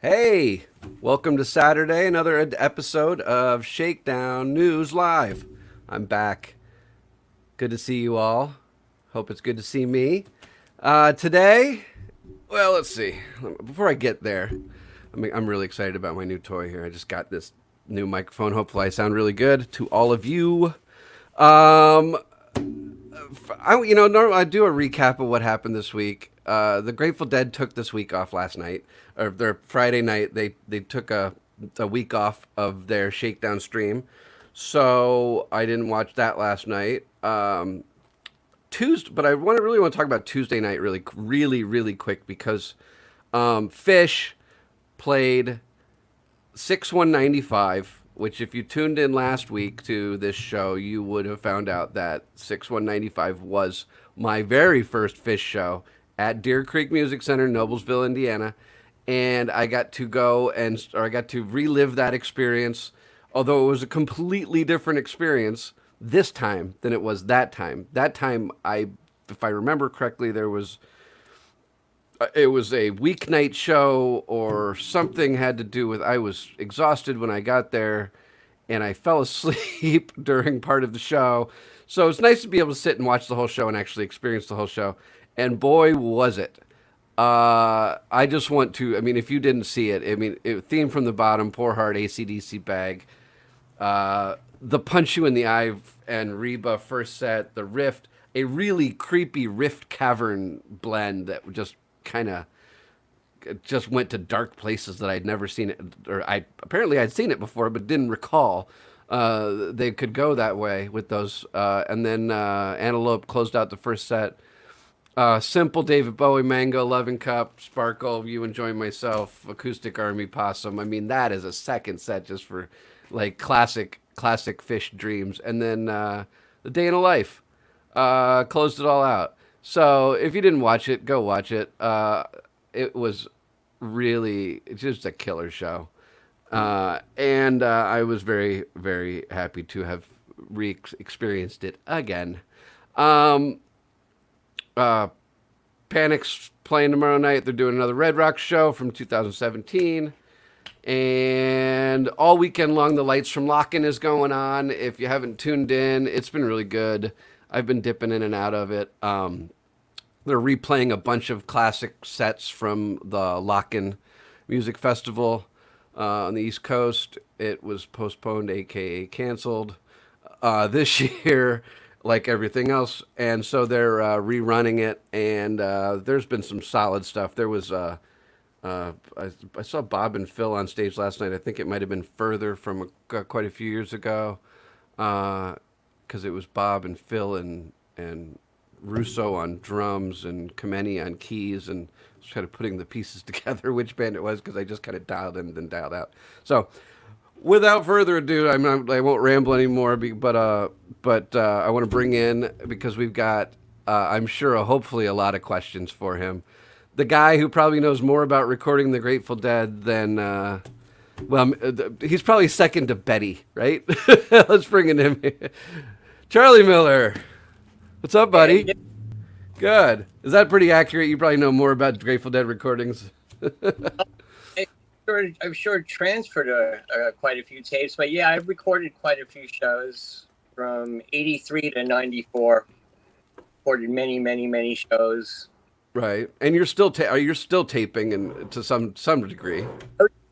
Hey, welcome to Saturday, another episode of Shakedown News Live. I'm back. Good to see you all. Hope it's good to see me. Today, well, let's see. Before I get there, I'm really excited about my new toy here. I just got this new microphone. Hopefully, I sound really good to all of you. Um, normally I do a recap of what happened this week. The Grateful Dead took this week off last night, or their Friday night. They took a week off of their Shakedown stream, so I didn't watch that last night. Tuesday, but I really want to talk about Tuesday night really quick because Fish played 6195, which if you tuned in last week to this show, you would have found out that 6195 was my very first Fish show at Deer Creek Music Center, Noblesville, Indiana. And I got to I got to relive that experience, although it was a completely different experience this time than it was that time. That time, if I remember correctly, it was a weeknight show or something had to do with I was exhausted when I got there and I fell asleep during part of the show. So it's nice to be able to sit and watch the whole show and actually experience the whole show. And boy, was it. I just want to, if you didn't see it, theme from the bottom, Poor Heart, AC/DC Bag, the Punch You in the Eye and Reba first set, the Rift, a really creepy Rift Cavern blend that just went to dark places that I'd never seen it, or I'd seen it before but didn't recall they could go that way with those. And then Antelope closed out the first set. Simple David Bowie, Mango, Loving Cup, Sparkle, You Enjoy Myself, Acoustic Army Possum. That is a second set just for like classic Fish dreams. And then The Day in a Life closed it all out. So if you didn't watch it, go watch it. It was really just a killer show. And I was very, very happy to have experienced it again. Panic's playing tomorrow night. They're doing another Red Rock show from 2017. And all weekend long, the Lights from Lock-In is going on. If you haven't tuned in, it's been really good. I've been dipping in and out of it. They're replaying a bunch of classic sets from the Lock-In Music Festival on the East Coast. It was postponed, aka canceled, this year, like everything else. And so they're rerunning it, and there's been some solid stuff. There was, I saw Bob and Phil on stage last night. I think it might have been Further from quite a few years ago, because it was Bob and Phil and Russo on drums and Kameni on keys, and just kind of putting the pieces together which band it was, because I just kind of dialed in and then dialed out. So without further ado, I won't ramble anymore, but I want to bring in, because we've got, I'm sure, hopefully a lot of questions for him. The guy who probably knows more about recording the Grateful Dead than, he's probably second to Betty, right? Let's bring in him. Charlie Miller. What's up, buddy? Good. Is that pretty accurate? You probably know more about Grateful Dead recordings. I've sure transferred quite a few tapes, but yeah, I've recorded quite a few shows from '83 to '94. Recorded many shows. Right, and you're still you're still taping, and to some degree.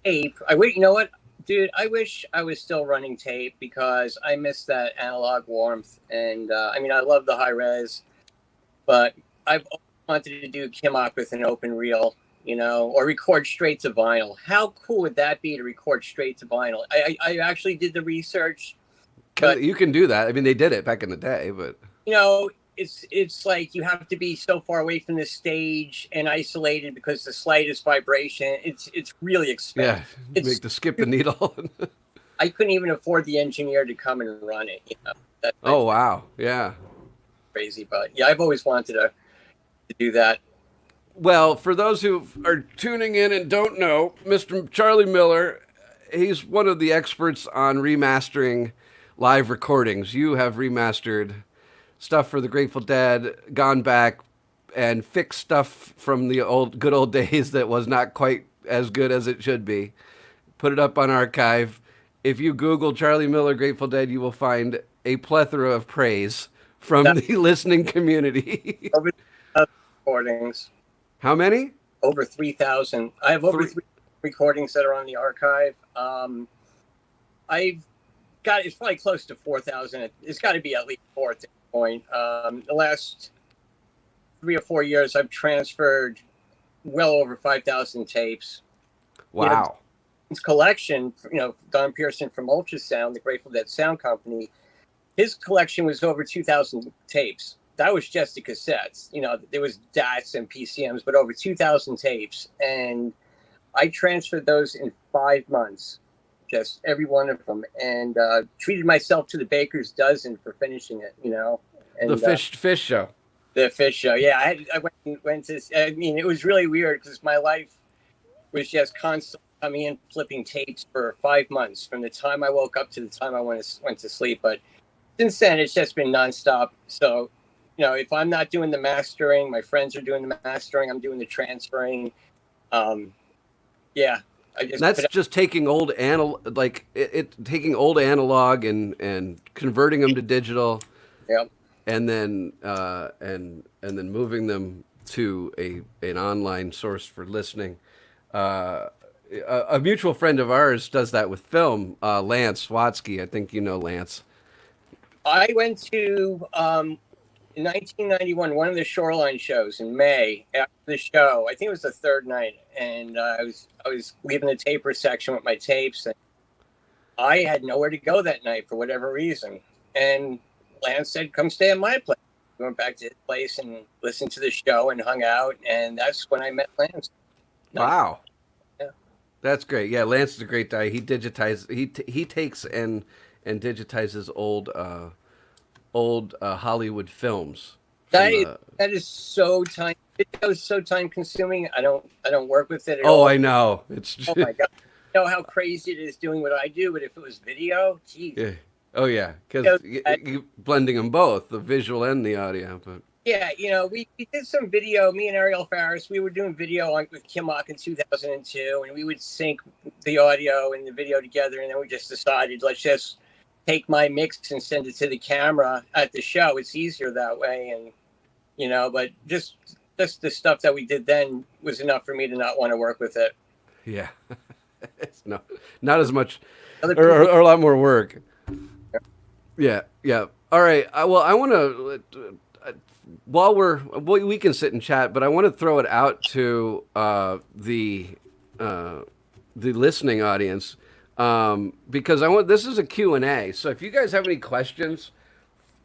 Tape. You know what, dude? I wish I was still running tape, because I miss that analog warmth. And I love the high res, but I've always wanted to do Kimmock with an open reel, or record straight to vinyl. How cool would that be to record straight to vinyl? I actually did the research. But, you can do that. They did it back in the day, but it's like you have to be so far away from the stage and isolated, because the slightest vibration, it's really expensive. Yeah, to skip the needle. I couldn't even afford the engineer to come and run it. Oh wow, yeah, crazy. But yeah, I've always wanted to do that. Well, for those who are tuning in and don't know, Mr. Charlie Miller, he's one of the experts on remastering live recordings. You have remastered stuff for the Grateful Dead, gone back and fixed stuff from the good old days that was not quite as good as it should be. Put it up on archive. If you Google Charlie Miller Grateful Dead, you will find a plethora of praise from That the listening community. over 3,000 recordings. How many? Over 3,000. I have over Three. 3 recordings that are on the archive. I've got, it's probably close to 4,000. It's got to be at least 4 at this point. The last 3 or 4 years, I've transferred well over 5,000 tapes. Wow. His collection, Don Pearson from Ultrasound, the Grateful Dead sound company, his collection was over 2,000 tapes. That was just the cassettes. There was DATs and PCMs, but over 2,000 tapes. And I transferred those in 5 months, just every one of them, and treated myself to the baker's dozen for finishing it, And, the fish show. The fish show. Yeah, I went to, it was really weird because my life was just constantly coming in, flipping tapes for 5 months from the time I woke up to the time I went to sleep. But since then, it's just been nonstop. So, if I'm not doing the mastering, my friends are doing the mastering, I'm doing the transferring. Yeah. That's just taking old taking old analog and converting them to digital. Yep. And then and then moving them to an online source for listening. A mutual friend of ours does that with film. Lance Watsky, I think you know Lance. I went to in 1991 one of the Shoreline shows in May. After the show, I think it was the third night, and I was leaving the taper section with my tapes, and I had nowhere to go that night for whatever reason. And Lance said, "Come stay at my place." We went back to his place and listened to the show and hung out, and that's when I met Lance. Wow. Yeah. That's great. Yeah, Lance is a great guy. He digitizes. He takes and digitizes old Hollywood films. That is so time. It was so time consuming. I don't work with it at all. Oh, I know. It's Oh my god. You know how crazy it is doing what I do, but if it was video, geez. Yeah. Oh yeah, because you blending them both, the visual and the audio. But yeah, we did some video. Me and Ariel Farris, we were doing video with Kim Mock in 2002, and we would sync the audio and the video together, and then we just decided, let's just take my mix and send it to the camera at the show. It's easier that way, and but just the stuff that we did then was enough for me to not want to work with it. Yeah, it's not as much, or a lot more work. Yeah. All right. Well, I want to, we can sit and chat, but I want to throw it out to the listening audience because this is a Q&A. So if you guys have any questions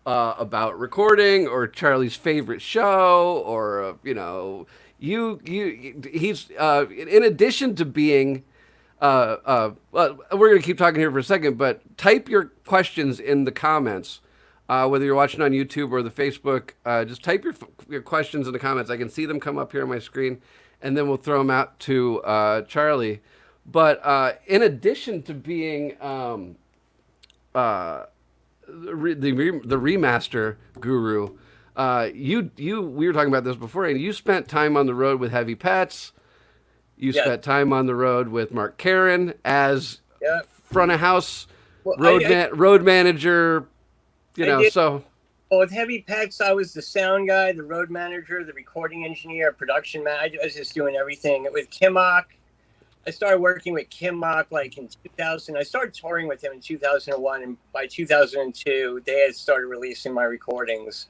about recording or Charlie's favorite show, or he's in addition to being. Well, we're going to keep talking here for a second, but type your questions in the comments, whether you're watching on YouTube or the Facebook. Just type your questions in the comments. I can see them come up here on my screen, and then we'll throw them out to Charlie. But in addition to being the remaster guru, we were talking about this before, and you spent time on the road with Heavy Pets. You spent time on the road with Mark Karen as front of house road manager. So. Well, with Heavy Pets, I was the sound guy, the road manager, the recording engineer, production man. I was just doing everything. With Kim Mock, I started working with Kim Mock like in 2000. I started touring with him in 2001, and by 2002, they had started releasing my recordings.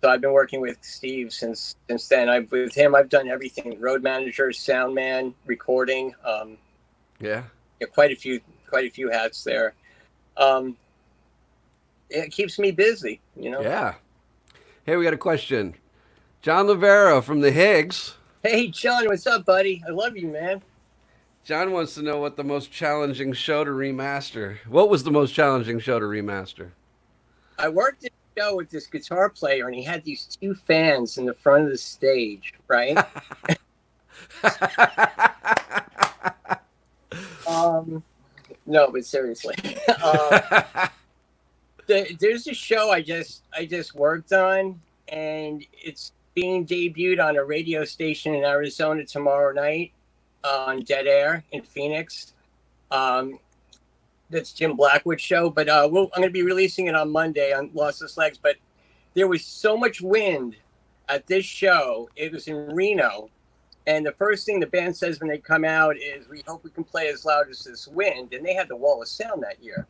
So I've been working with Steve since then. With him, I've done everything: road manager, sound man, recording. Quite a few hats there. It keeps me busy, Yeah. Hey, we got a question. John Lavero from the Higgs. Hey, John, what's up, buddy? I love you, man. John wants to know what the most challenging show to remaster. What was the most challenging show to remaster? I worked at a show with this guitar player, and he had these 2 fans in the front of the stage, right? No, but seriously. There's a show I just worked on, and it's being debuted on a radio station in Arizona tomorrow night. on Dead Air in Phoenix. That's Jim Blackwood's show, but I'm going to be releasing it on Monday on Lossless Legs. But there was so much wind at this show. It was in Reno. And the first thing the band says when they come out is, we hope we can play as loud as this wind. And they had the Wall of Sound that year.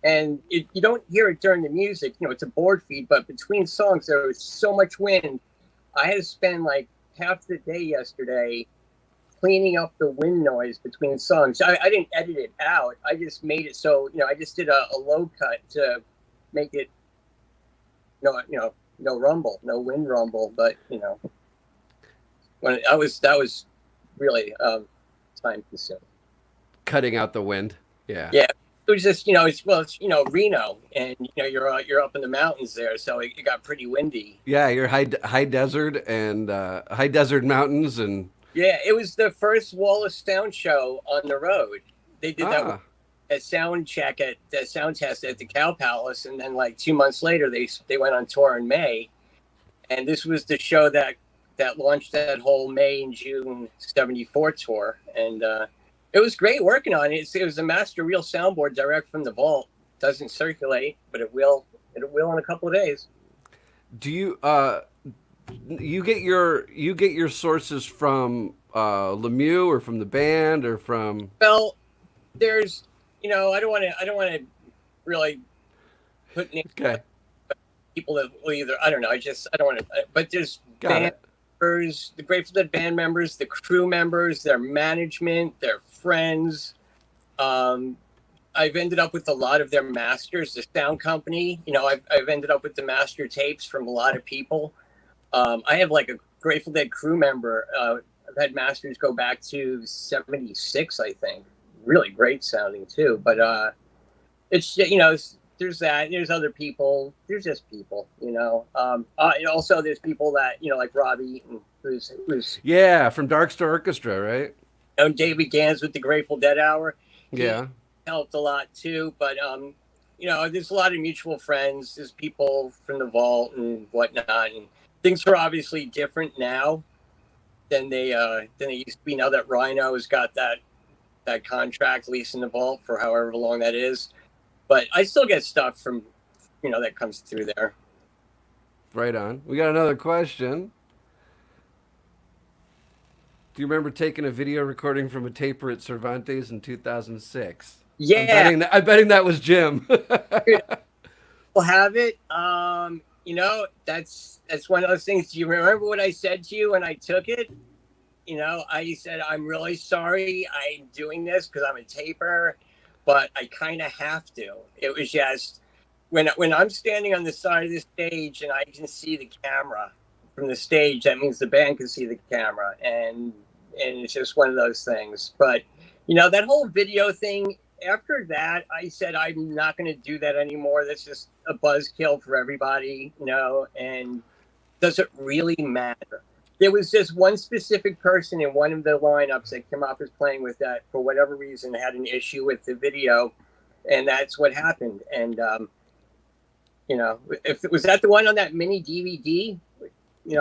And you don't hear it during the music. You know, it's a board feed. But between songs, there was so much wind. I had to spend like half the day yesterday cleaning up the wind noise between songs. I didn't edit it out. I just made it so, I just did a low cut to make it no rumble, no wind rumble. But when that was really time consuming. Cutting out the wind. Yeah. Yeah. It was just, it's Reno, and you're up in the mountains there, so it got pretty windy. Yeah, you're high desert and high desert mountains and. Yeah, it was the first Wall of Sound show on the road. They did that a sound check at the sound test at the Cow Palace, and then like 2 months later, they went on tour in May, and this was the show that launched that whole May and June '74 tour, and it was great working on it. It was a master reel soundboard direct from the vault. Doesn't circulate, but it will in a couple of days. Do you you get your sources from Lemieux or from the band or from? Well, there's I don't want to really put names. Okay. People that will either I don't want to. But there's band members, the Grateful Dead band members, the crew members, their management, their friends. I've ended up with a lot of their masters, the sound company. I've ended up with the master tapes from a lot of people. I have like a Grateful Dead crew member. I've had masters go back to '76, I think. Really great sounding too. But it's there's that. There's other people. There's just people. Also there's people that like Robbie Eaton, who's from Dark Star Orchestra, right? David Gans with the Grateful Dead Hour. He helped a lot too. But there's a lot of mutual friends. There's people from the vault and whatnot, and things are obviously different now than they used to be. Now that Rhino has got that contract leasing the vault for however long that is, but I still get stuff from that comes through there. Right on. We got another question. Do you remember taking a video recording from a taper at Cervantes in 2006? Yeah, I'm betting that was Jim. We'll have it. That's one of those things. Do you remember what I said to you when I took it? I said, I'm really sorry I'm doing this because I'm a taper, but I kind of have to. It was just when I'm standing on the side of the stage and I can see the camera from the stage, that means the band can see the camera, and it's just one of those things. But that whole video thing, after that, I said, I'm not going to do that anymore. That's just a buzzkill for everybody, and does it really matter? There was just one specific person in one of the lineups that came off as playing with that for whatever reason had an issue with the video, and that's what happened. And, if it was that the one on that mini DVD,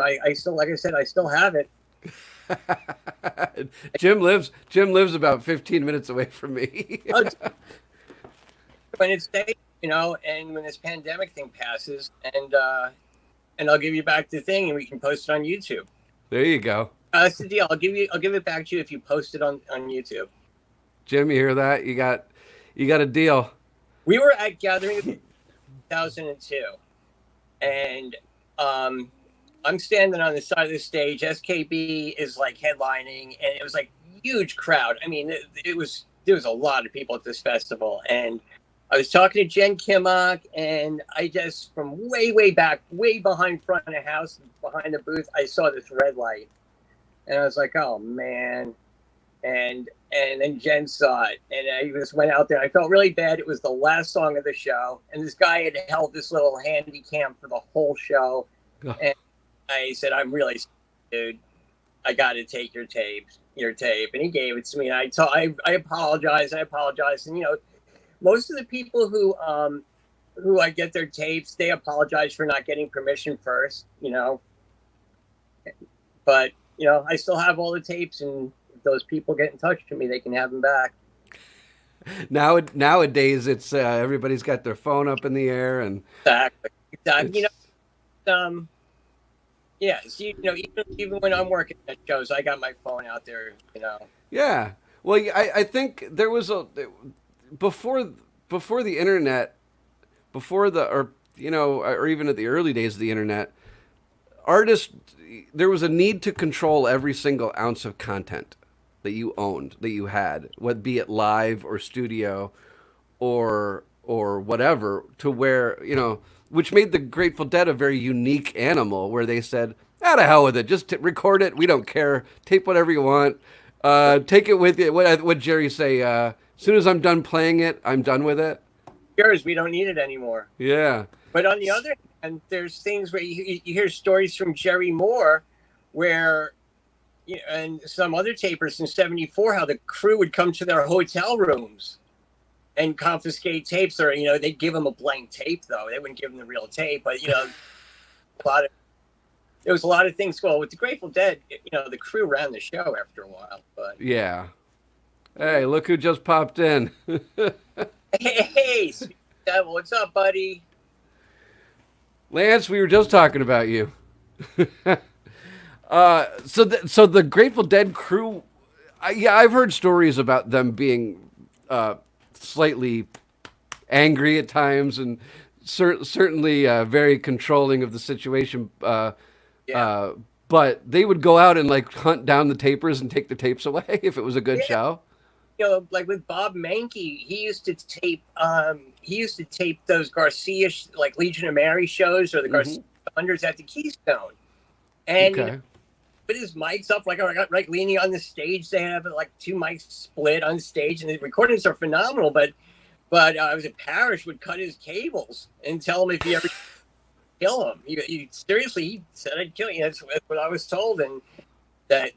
I still, like I said, I still have it. Jim lives about 15 minutes away from me. When it's day, and when this pandemic thing passes, and I'll give you back the thing, and we can post it on YouTube. There you go. That's the deal. I'll give it back to you if you post it on YouTube. Jim, you hear that? You got a deal. We were at Gathering in 2002, and I'm standing on the side of the stage. SKB is like headlining, and it was like huge crowd. I mean, there was a lot of people at this festival, and I was talking to Jen Kimmock, and I just, from way back, way behind front of the house, behind the booth, I saw this red light, and I was like, oh man. And then Jen saw it, and I just went out there. I felt really bad. It was the last song of the show, and this guy had held this little handy cam for the whole show, and I said, I'm really sorry, dude. I got to take your tape, and he gave it to me. And I apologized, and most of the people who I get their tapes, they apologize for not getting permission first, but I still have all the tapes, and those people get in touch with me, they can have them back. Nowadays, it's everybody's got their phone up in the air, and Exactly. Exactly. it's Yeah. So, even when I'm working at shows, I got my phone out there. yeah. Well, I think there was a before before the internet, before the or even at the early days of the internet, artists there was a need to control every single ounce of content that you owned, that you had, what be it live or studio or whatever, to where, which made the Grateful Dead a very unique animal, where they said, "Ah, to hell with it, just record it. We don't care. Tape whatever you want. Take it with you." What Jerry say? As soon as I'm done playing it, I'm done with it. Yours, we don't need it anymore. Yeah. But on the other hand, there's things where you hear stories from Jerry Moore, where and some other tapers in '74, how the crew would come to their hotel rooms and confiscate tapes, or they'd give them a blank tape, though they wouldn't give them the real tape. But a lot of there was a lot of things. Well, with the Grateful Dead, the crew ran the show after a while. But Yeah. Hey, look who just popped in. hey, Sweet Devil, what's up, buddy? Lance, we were just talking about you. So the Grateful Dead crew, I've heard stories about them being slightly angry at times, and certainly very controlling of the situation. But they would go out and like hunt down the tapers and take the tapes away if it was a good show. Like with Bob Mankey, he used to tape. He used to tape those Garcia, like Legion of Mary shows, or the Garcia Hundreds at the Keystone, and put his mics up like right leaning on the stage. They have like two mics split on stage, and the recordings are phenomenal. But I was at Parrish would cut his cables and tell him if he ever kill him. He seriously, he said I'd kill you. That's what I was told, and that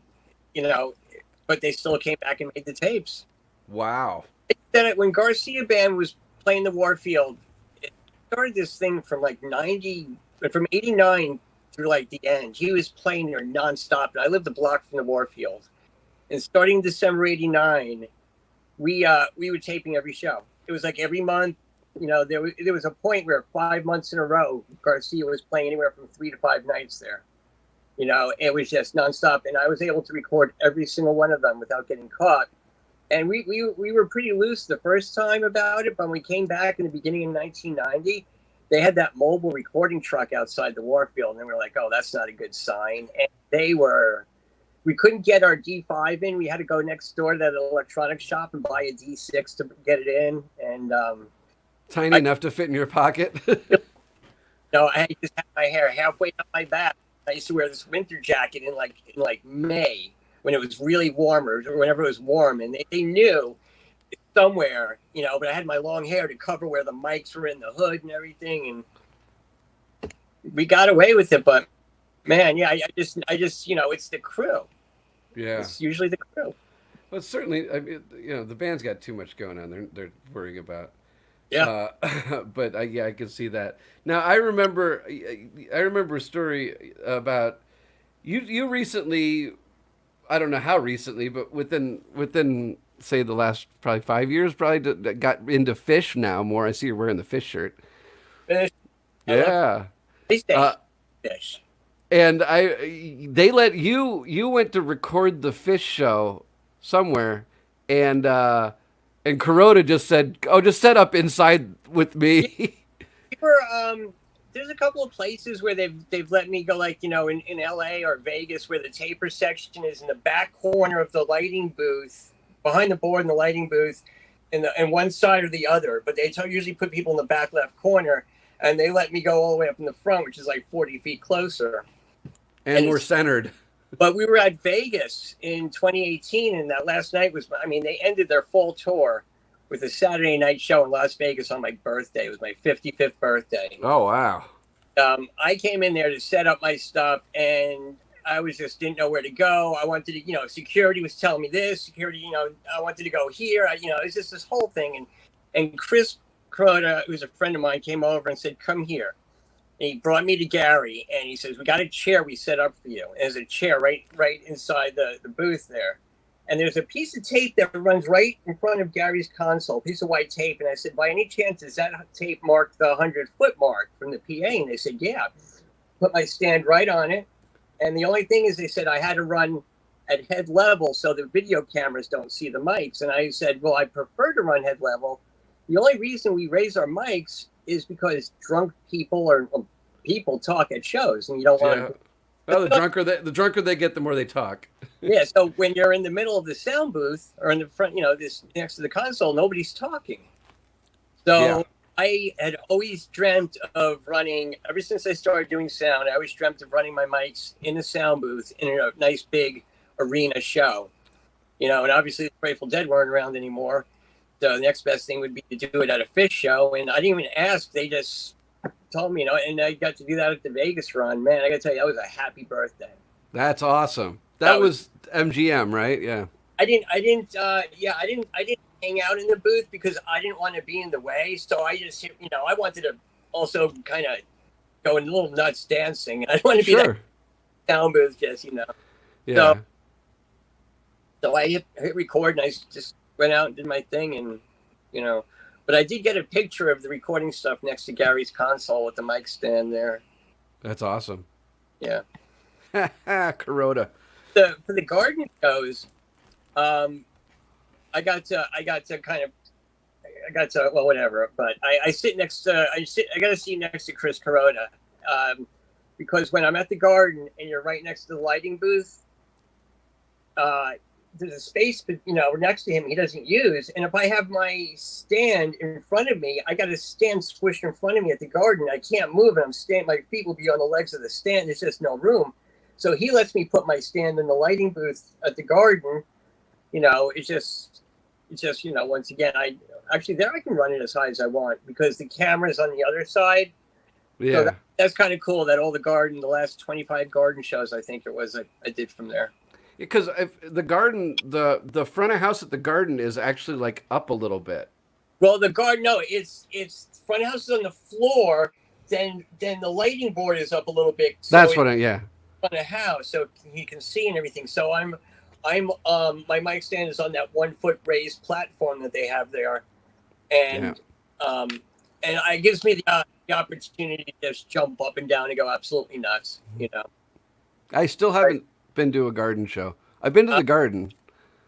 but they still came back and made the tapes. Wow. That when Garcia Band was playing the Warfield, it started this thing from like from 89 through like the end. He was playing there nonstop. And I lived a block from the Warfield. And starting December 89, we were taping every show. It was like every month. There was a point where 5 months in a row, Garcia was playing anywhere from 3 to 5 nights there. It was just nonstop, and I was able to record every single one of them without getting caught. And we were pretty loose the first time about it, but when we came back in the beginning of 1990, they had that mobile recording truck outside the Warfield, and we were like, "Oh, that's not a good sign." And we couldn't get our D5 in. We had to go next door to that electronics shop and buy a D6 to get it in. And tiny enough to fit in your pocket. I just had my hair halfway up my back. I used to wear this winter jacket in like May when it was really warm, or whenever it was warm, and they knew somewhere, but I had my long hair to cover where the mics were in the hood and everything, and we got away with it. But man, yeah, I just it's the crew. Yeah, it's usually the crew. Well, certainly, I mean, the band's got too much going on. They're worrying about. Yeah. But I can see that. Now I remember a story about you recently. I don't know how recently, but within say the last probably 5 years, probably got into fish now more. I see you're wearing the fish shirt. Fish. Yeah. Fish. And they let you went to record the fish show somewhere, and Kuroda just said, "Oh, just set up inside with me." There's a couple of places where they've let me go, like in LA or Vegas, where the taper section is in the back corner of the lighting booth, behind the board in the lighting booth, and one side or the other. But they usually put people in the back left corner, and they let me go all the way up in the front, which is like 40 feet closer. And we're centered. But we were at Vegas in 2018, and that last night they ended their fall tour with a Saturday night show in Las Vegas on my birthday. It was my 55th birthday. Oh, wow. I came in there to set up my stuff, and I didn't know where to go. I wanted to, security was telling me this, security, I wanted to go here. It's just this whole thing. And Chris Croda, who's a friend of mine, came over and said, "Come here." And he brought me to Gary, and he says, "We got a chair we set up for you." And there's a chair right inside the booth there. And there's a piece of tape that runs right in front of Gary's console, piece of white tape. And I said, by any chance, does that tape mark the 100-foot mark from the PA? And they said, yeah. Put my stand right on it. And the only thing is, they said I had to run at head level so the video cameras don't see the mics. And I said, well, I prefer to run head level. The only reason we raise our mics is because drunk people or people talk at shows, and you don't want to. Well, the drunker they get, the more they talk. Yeah, so when you're in the middle of the sound booth or in the front, this next to the console, nobody's talking. So I had always dreamt of running, ever since I started doing sound, I always dreamt of running my mics in the sound booth in a nice big arena show. And obviously the Grateful Dead weren't around anymore. So the next best thing would be to do it at a Fish show. And I didn't even ask. They just told me, and I got to do that at the Vegas run. Man, I got to tell you, that was a happy birthday. That's awesome. That was MGM, right? Yeah. I didn't hang out in the booth because I didn't want to be in the way. So I just, I wanted to also kind of go a little nuts dancing. I didn't want to be that sound booth, just, Yeah. So I hit record, and I just went out and did my thing, and, but I did get a picture of the recording stuff next to Gary's console with the mic stand there. That's awesome. Yeah. Kuroda. For the garden shows, I got to well, whatever. But I got to sit next to Chris Kuroda, because when I'm at the garden and you're right next to the lighting booth, there's a space, next to him he doesn't use. And if I have my stand in front of me, I got a stand squished in front of me at the garden. I can't move, and my feet will be on the legs of the stand. There's just no room. So he lets me put my stand in the lighting booth at the garden. It's just, once again, I can run it as high as I want because the camera's on the other side. Yeah. So that's kind of cool that the last 25 garden shows, I think it was, I did from there. Because the garden, the front of house at the garden is actually like up a little bit. Well, the garden, no, it's front of house is on the floor. Then the lighting board is up a little bit. So That's what front of house, so he can see and everything. So my mic stand is on that 1 foot raised platform that they have there, and it gives me the opportunity to just jump up and down and go absolutely nuts. I still haven't been to a garden show. I've been to the garden.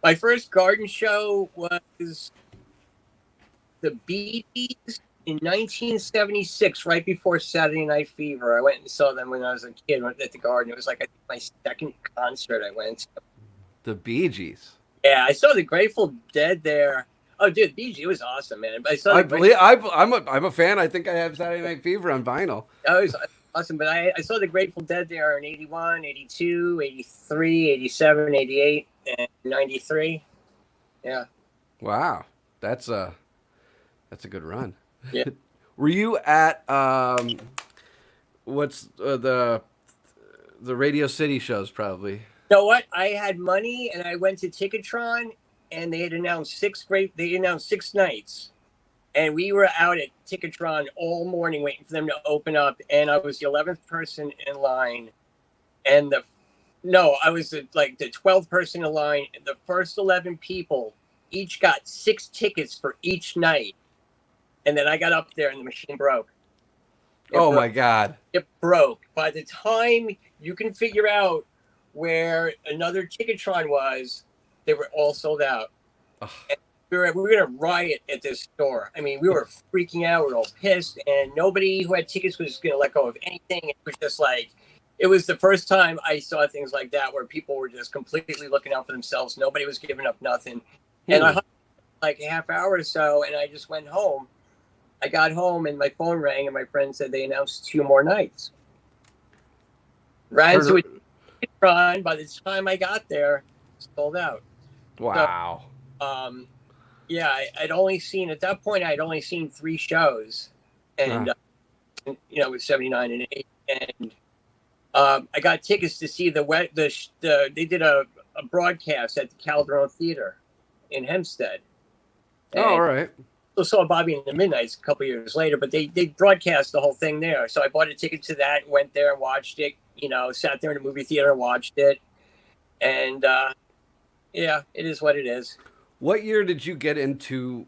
My first garden show was the Bee Gees in 1976, right before Saturday Night Fever. I went and saw them when I was a kid at the garden. It was like my second concert I went to. The Bee Gees. Yeah, I saw the Grateful Dead there. Oh, dude, Bee Gees, it was awesome, man. I'm a fan. I think I have Saturday Night Fever on vinyl. Oh, it was awesome, but I saw the Grateful Dead there in 81, 82, 83, 87, 88, and 93. Yeah. Wow. That's a good run. Yeah. Were you at what's the Radio City shows probably? You know what? I had money and I went to Ticketron, and they had announced 6 nights. And we were out at Ticketron all morning waiting for them to open up, and I was the 11th person in line. And I was the 12th person in line. The first 11 people each got 6 tickets for each night. And then I got up there and the machine broke. My God. It broke. By the time you can figure out where another Ticketron was, they were all sold out. We were going to riot at this store. I mean, we were freaking out. We were all pissed. And nobody who had tickets was going to let go of anything. It was just it was the first time I saw things like that where people were just completely looking out for themselves. Nobody was giving up nothing. And I hung like a half hour or so, and I just went home. I got home and my phone rang, and my friend said they announced 2 more nights. Ran to a run. By the time I got there, sold out. Wow. So, I'd only seen 3 shows, and it was 79 and 8, and I got tickets to see they did a broadcast at the Calderon Theater in Hempstead. All right. I saw Bobby and the Midnights a couple years later, but they broadcast the whole thing there. So I bought a ticket to that, went there and watched it, sat there in the movie theater and watched it. And Yeah, it is what it is. What year did you get into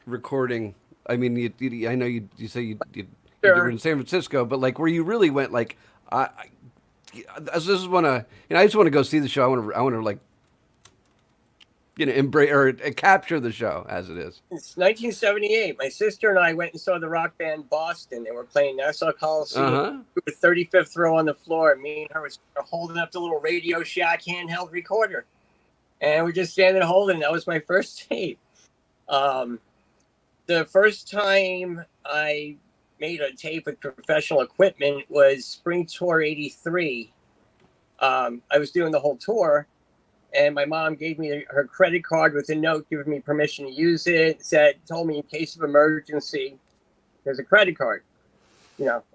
recording? I mean, I know you say you were Sure. in San Francisco, but like where you really went, like I just want to, I just want to go see the show. I want to like, embrace or capture the show as it is. It's 1978. My sister and I went and saw the rock band Boston. They were playing Nassau Uh Coliseum. huh. We were 35th row on the floor. Me and her was holding up the little Radio Shack handheld recorder, and we're just standing holding. That was my first tape. Um, the first time I made a tape with professional equipment was Spring Tour '83. I was doing the whole tour, and my mom gave me her credit card with a note giving me permission to use it. Told me in case of emergency, there's a credit card.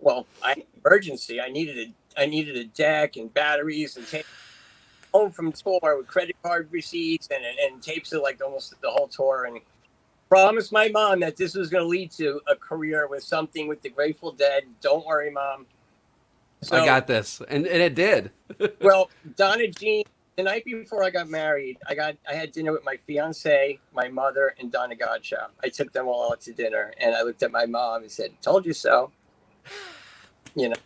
Well, I had an emergency. I needed a deck and batteries and tape home from tour with credit card receipts and tapes of like almost the whole tour, and promised my mom that this was going to lead to a career with something with the Grateful Dead. Don't worry, mom. I So, got this, and it did. well, Donna Jean, the night before I got married, I had dinner with my fiance, my mother, and Donna Gottschalk. I took them all out to dinner, and I looked at my mom and said, "Told you so." You know,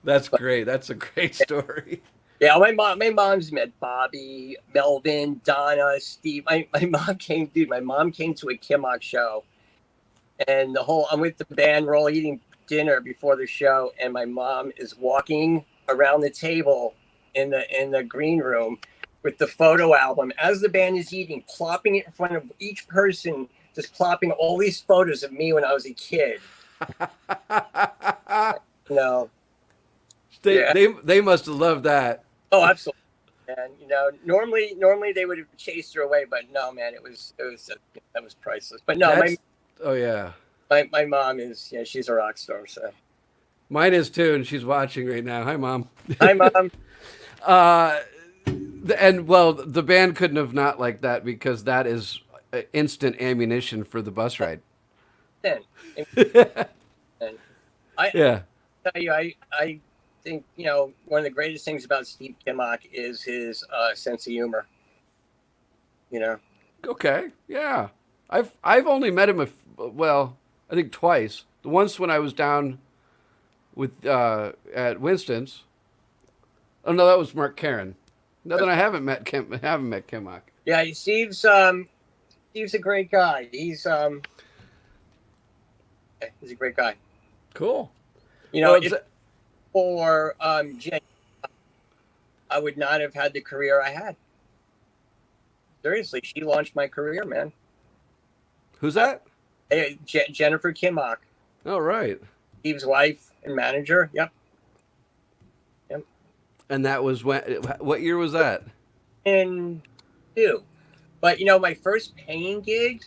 That's but great. That's a great story. yeah, my mom's met Bobby, Melvin, Donna, Steve. My mom came, dude. My mom came to a Kimmock show, and I'm with the band. We're all eating dinner before the show, and my mom is walking around the table in the green room with the photo album as the band is eating, plopping it in front of each person, just plopping all these photos of me when I was a kid. You know, they, yeah. they they must have loved that. Oh, absolutely. And normally they would have chased her away, but no, man, that was priceless. But no, That's oh yeah. my mom is, yeah, she's a rock star. So Mine is too, and she's watching right now. Hi, mom. hi, mom. uh, and well, the band couldn't have not liked that because that is instant ammunition for the bus ride. Then, and I Yeah. tell you, I think one of the greatest things about Steve Kimmock is his sense of humor. You know, Okay. Yeah. I've only met him well, I think twice. The once when I was down with at Winston's. Oh no, that was Mark Karen. No, then I haven't met Kimmock. yeah, Steve's a great guy. He's a great guy. Cool. Well, If for Jen, I would not have had the career I had. Seriously, she launched my career, man. who's that? Jennifer Kimmock, Oh, right. Steve's wife and manager. Yep. Yep. And that was when? What year was that? And two. But my first paying gig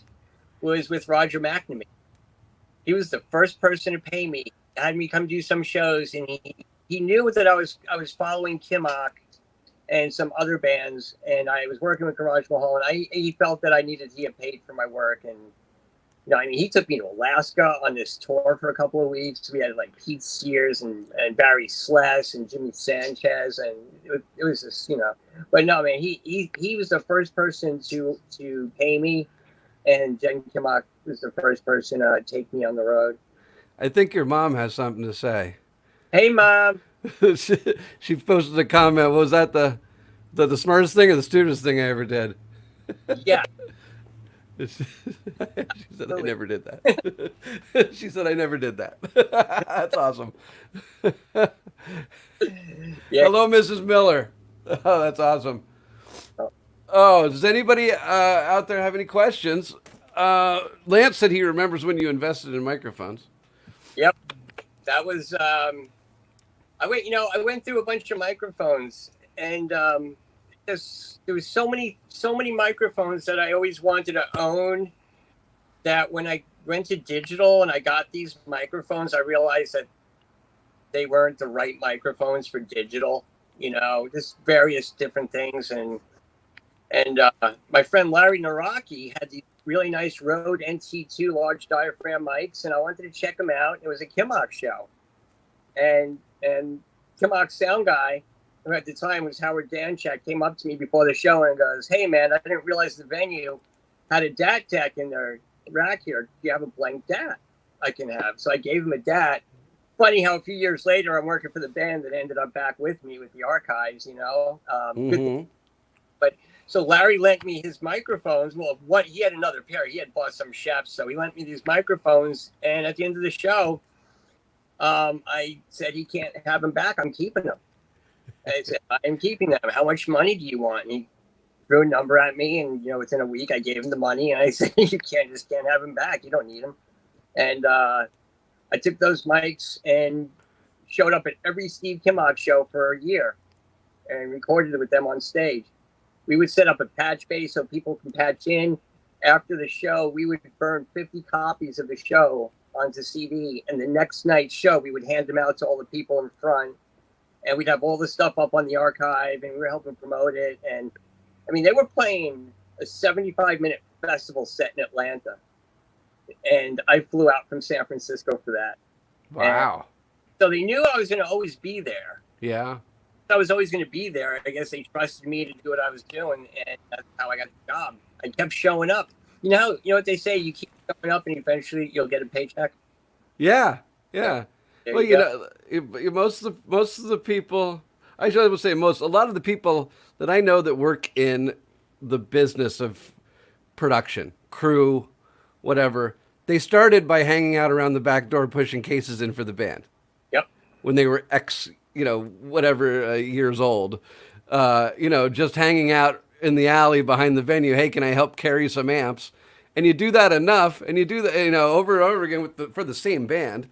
was with Roger McNamee. He was the first person to pay me. Had me come do some shows, and he knew that I was following Kimmock and some other bands, and I was working with Garage Mahal, and he felt that I needed to get paid for my work. And he took me to Alaska on this tour for a couple of weeks. We had like Pete Sears and Barry Sless and Jimmy Sanchez, and it was just But no, man, he was the first person to pay me, and Jen Kimmock was the first person to take me on the road. I think your mom has something to say. Hey, mom. She posted a comment. Was that the smartest thing or the stupidest thing I ever did? Yeah. She said I never did that. She said I never did that. That's awesome. Yeah. Hello, Mrs. Miller. Oh, that's awesome. Oh, does anybody out there have any questions? Lance said he remembers when you invested in microphones. Yep. That was I went through a bunch of microphones, and there was so many microphones that I always wanted to own, that when I went to digital and I got these microphones, I realized that they weren't the right microphones for digital. Just various different things, and my friend Larry Naraki had these really nice Rode NT2 large diaphragm mics, and I wanted to check them out. It was a Kimmock show, and Kimmock sound guy who at the time was Howard Danchak, came up to me before the show and goes, "Hey man, I didn't realize the venue had a DAT deck in their rack here. Do you have a blank DAT I can have?" So I gave him a DAT. Funny how a few years later I'm working for the band that ended up back with me with the archives, Mm-hmm. But so Larry lent me his microphones. Well, what he had another pair. He had bought some chefs, so he lent me these microphones. And at the end of the show, I said he can't have them back. I'm keeping them. I said I'm keeping them. How much money do you want? And he threw a number at me, and within a week I gave him the money. And I said, you can't have them back. You don't need them. And I took those mics and showed up at every Steve Kimmock show for a year and recorded it with them on stage. We would set up a patch bay so people can patch in. After the show, we would burn 50 copies of the show onto CD. And the next night's show, we would hand them out to all the people in front. And we'd have all the stuff up on the archive, and we were helping promote it. And I mean, they were playing a 75-minute festival set in Atlanta. And I flew out from San Francisco for that. Wow. And so they knew I was going to always be there. Yeah. I was always going to be there. I guess they trusted me to do what I was doing, and that's how I got the job. I kept showing up. You know what they say? You keep showing up, and eventually you'll get a paycheck. Yeah. Yeah. Well, most of the people, I should say a lot of the people that I know that work in the business of production, crew, whatever, they started by hanging out around the back door pushing cases in for the band. Yep. When they were years old, just hanging out in the alley behind the venue. Hey, can I help carry some amps? And you do that enough, and you do that, over and over again for the same band,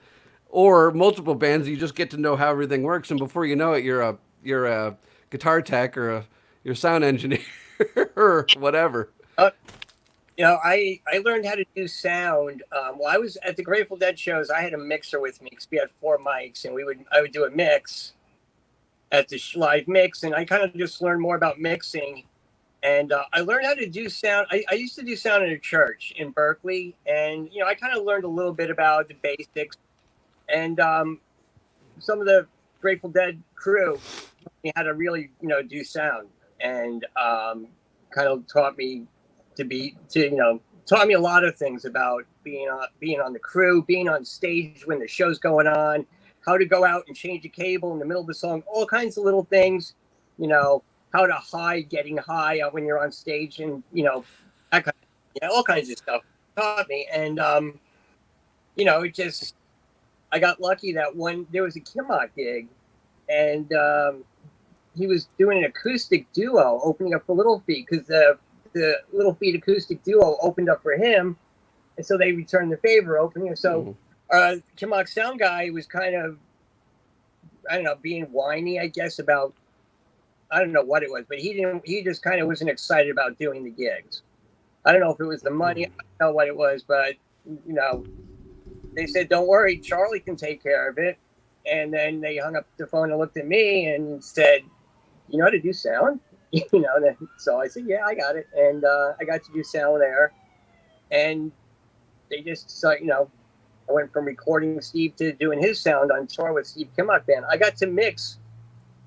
or multiple bands. You just get to know how everything works, and before you know it, you're a guitar tech or you're sound engineer or whatever. I learned how to do sound. Well, I was at the Grateful Dead shows. I had a mixer with me because we had 4 mics, and I would do a mix at the live mix, and I kind of just learned more about mixing. And I learned how to do sound. I used to do sound in a church in Berkeley, and I kind of learned a little bit about the basics. And some of the Grateful Dead crew taught me how to really do sound, and kind of taught me taught me a lot of things about being on the crew, being on stage when the show's going on, how to go out and change a cable in the middle of the song, all kinds of little things, how to hide getting high when you're on stage, and that kind of, all kinds of stuff taught me. And it just, I got lucky that there was a Kimmock gig, and he was doing an acoustic duo opening up for Little Feat, because the Little Feat acoustic duo opened up for him, and so they returned the favor opening. So Kimmock sound guy was kind of, I don't know, being whiny, I guess, about, I don't know what it was, but he just kind of wasn't excited about doing the gigs. I don't know if it was the money, I don't know what it was, but they said, don't worry, Charlie can take care of it. And then they hung up the phone and looked at me and said, you know how to do sound? So I said, yeah, I got it. And I got to do sound there. And they just saw, I went from recording Steve to doing his sound on tour with Steve Kimmock Band. I got to mix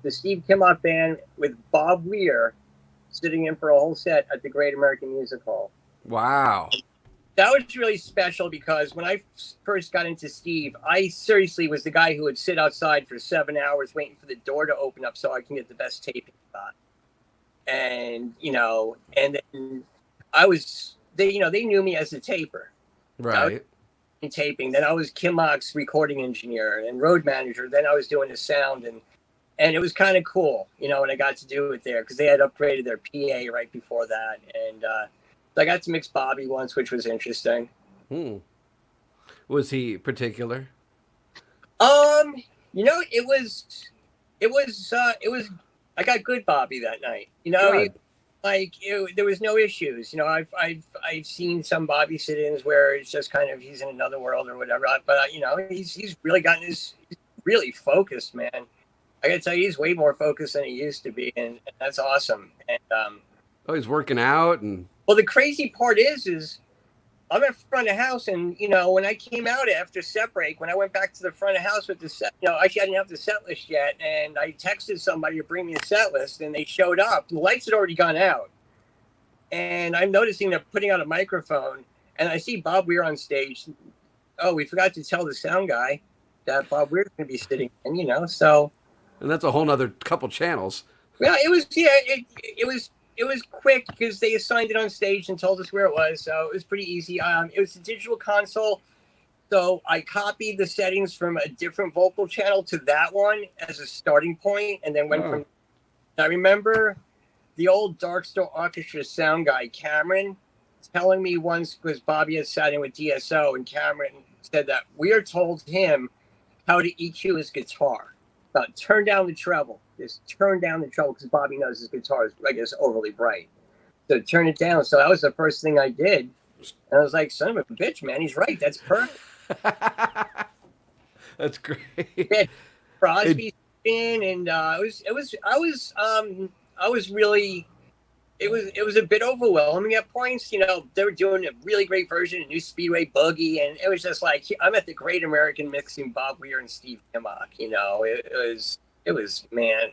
the Steve Kimmock Band with Bob Weir sitting in for a whole set at the Great American Music Hall. Wow. That was really special because when I first got into Steve, I seriously was the guy who would sit outside for 7 hours waiting for the door to open up so I can get the best taping spot. And, and then they knew me as a taper. Right. Taping. Then I was Kimmock's recording engineer and road manager. Then I was doing his sound, and it was kind of cool, when I got to do it there, because they had upgraded their PA right before that. And I got to mix Bobby once, which was interesting. Was he particular? It was I got good Bobby that night. There was no issues. I've seen some Bobby sit-ins where it's just kind of he's in another world or whatever. But he's really he's really focused, man. I gotta tell you, he's way more focused than he used to be, and that's awesome. And he's working out, and well, the crazy part is I'm at front of house, and when I came out after set break, when I went back to the front of house with the set, actually I didn't have the set list yet, and I texted somebody to bring me a set list, and they showed up. The lights had already gone out, and I'm noticing they're putting out a microphone, and I see Bob Weir on stage. Oh, we forgot to tell the sound guy that Bob Weir's going to be sitting in, so. And that's a whole nother couple channels. Yeah, it was quick because they assigned it on stage and told us where it was, so it was pretty easy. It was a digital console, so I copied the settings from a different vocal channel to that one as a starting point, and then went from. I remember the old Dark Star Orchestra sound guy Cameron telling me once, because Bobby had sat in with DSO, and Cameron said that Weir told him how to EQ his guitar. Turn down the treble. Just turn down the treble because Bobby knows his guitar is, I guess, overly bright. So turn it down. So that was the first thing I did. And I was like, son of a bitch, man. He's right. That's perfect. That's great. Yeah, Crosby in, and I was really. It was a bit overwhelming at points. They were doing a really great version of New Speedway Boogie, and it was just like I'm at the Great American Mixing, Bob Weir and Steve Himmock. It was man,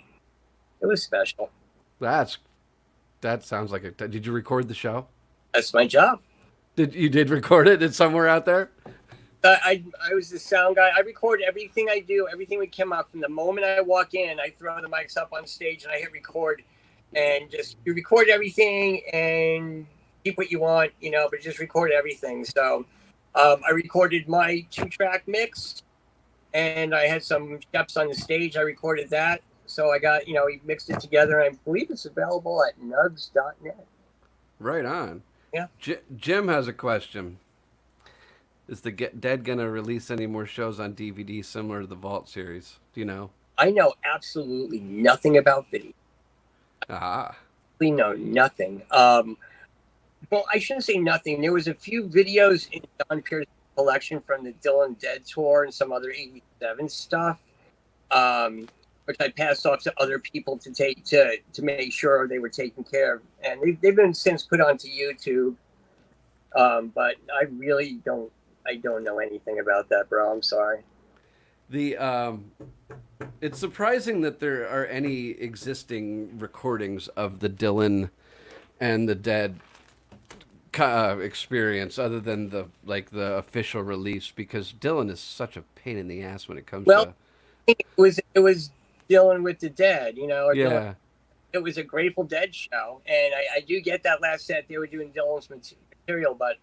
it was special. That sounds like it. Did you record the show? That's my job. Did record it? It's somewhere out there? I was the sound guy. I record everything I do, everything we came out from the moment I walk in. I throw the mics up on stage and I hit record. And just you record everything and keep what you want, but just record everything. So I recorded my 2-track mix, and I had some steps on the stage. I recorded that. So I got, we mixed it together, and I believe it's available at nugs.net. Right on. Yeah. Jim has a question. Is the Dead going to release any more shows on DVD similar to the Vault series? Do you know? I know absolutely nothing about video. We know nothing. Well, I shouldn't say nothing. There was a few videos in Don Pierce's collection from the Dylan Dead tour and some other 87 stuff, which I passed off to other people to take to make sure they were taken care of. And they've been since put onto YouTube. But I really don't know anything about that, bro. I'm sorry. It's surprising that there are any existing recordings of the Dylan and the Dead experience other than the official release, because Dylan is such a pain in the ass when it comes to. It was Dylan with the Dead, Yeah. It was a Grateful Dead show, and I do get that last set they were doing Dylan's material, but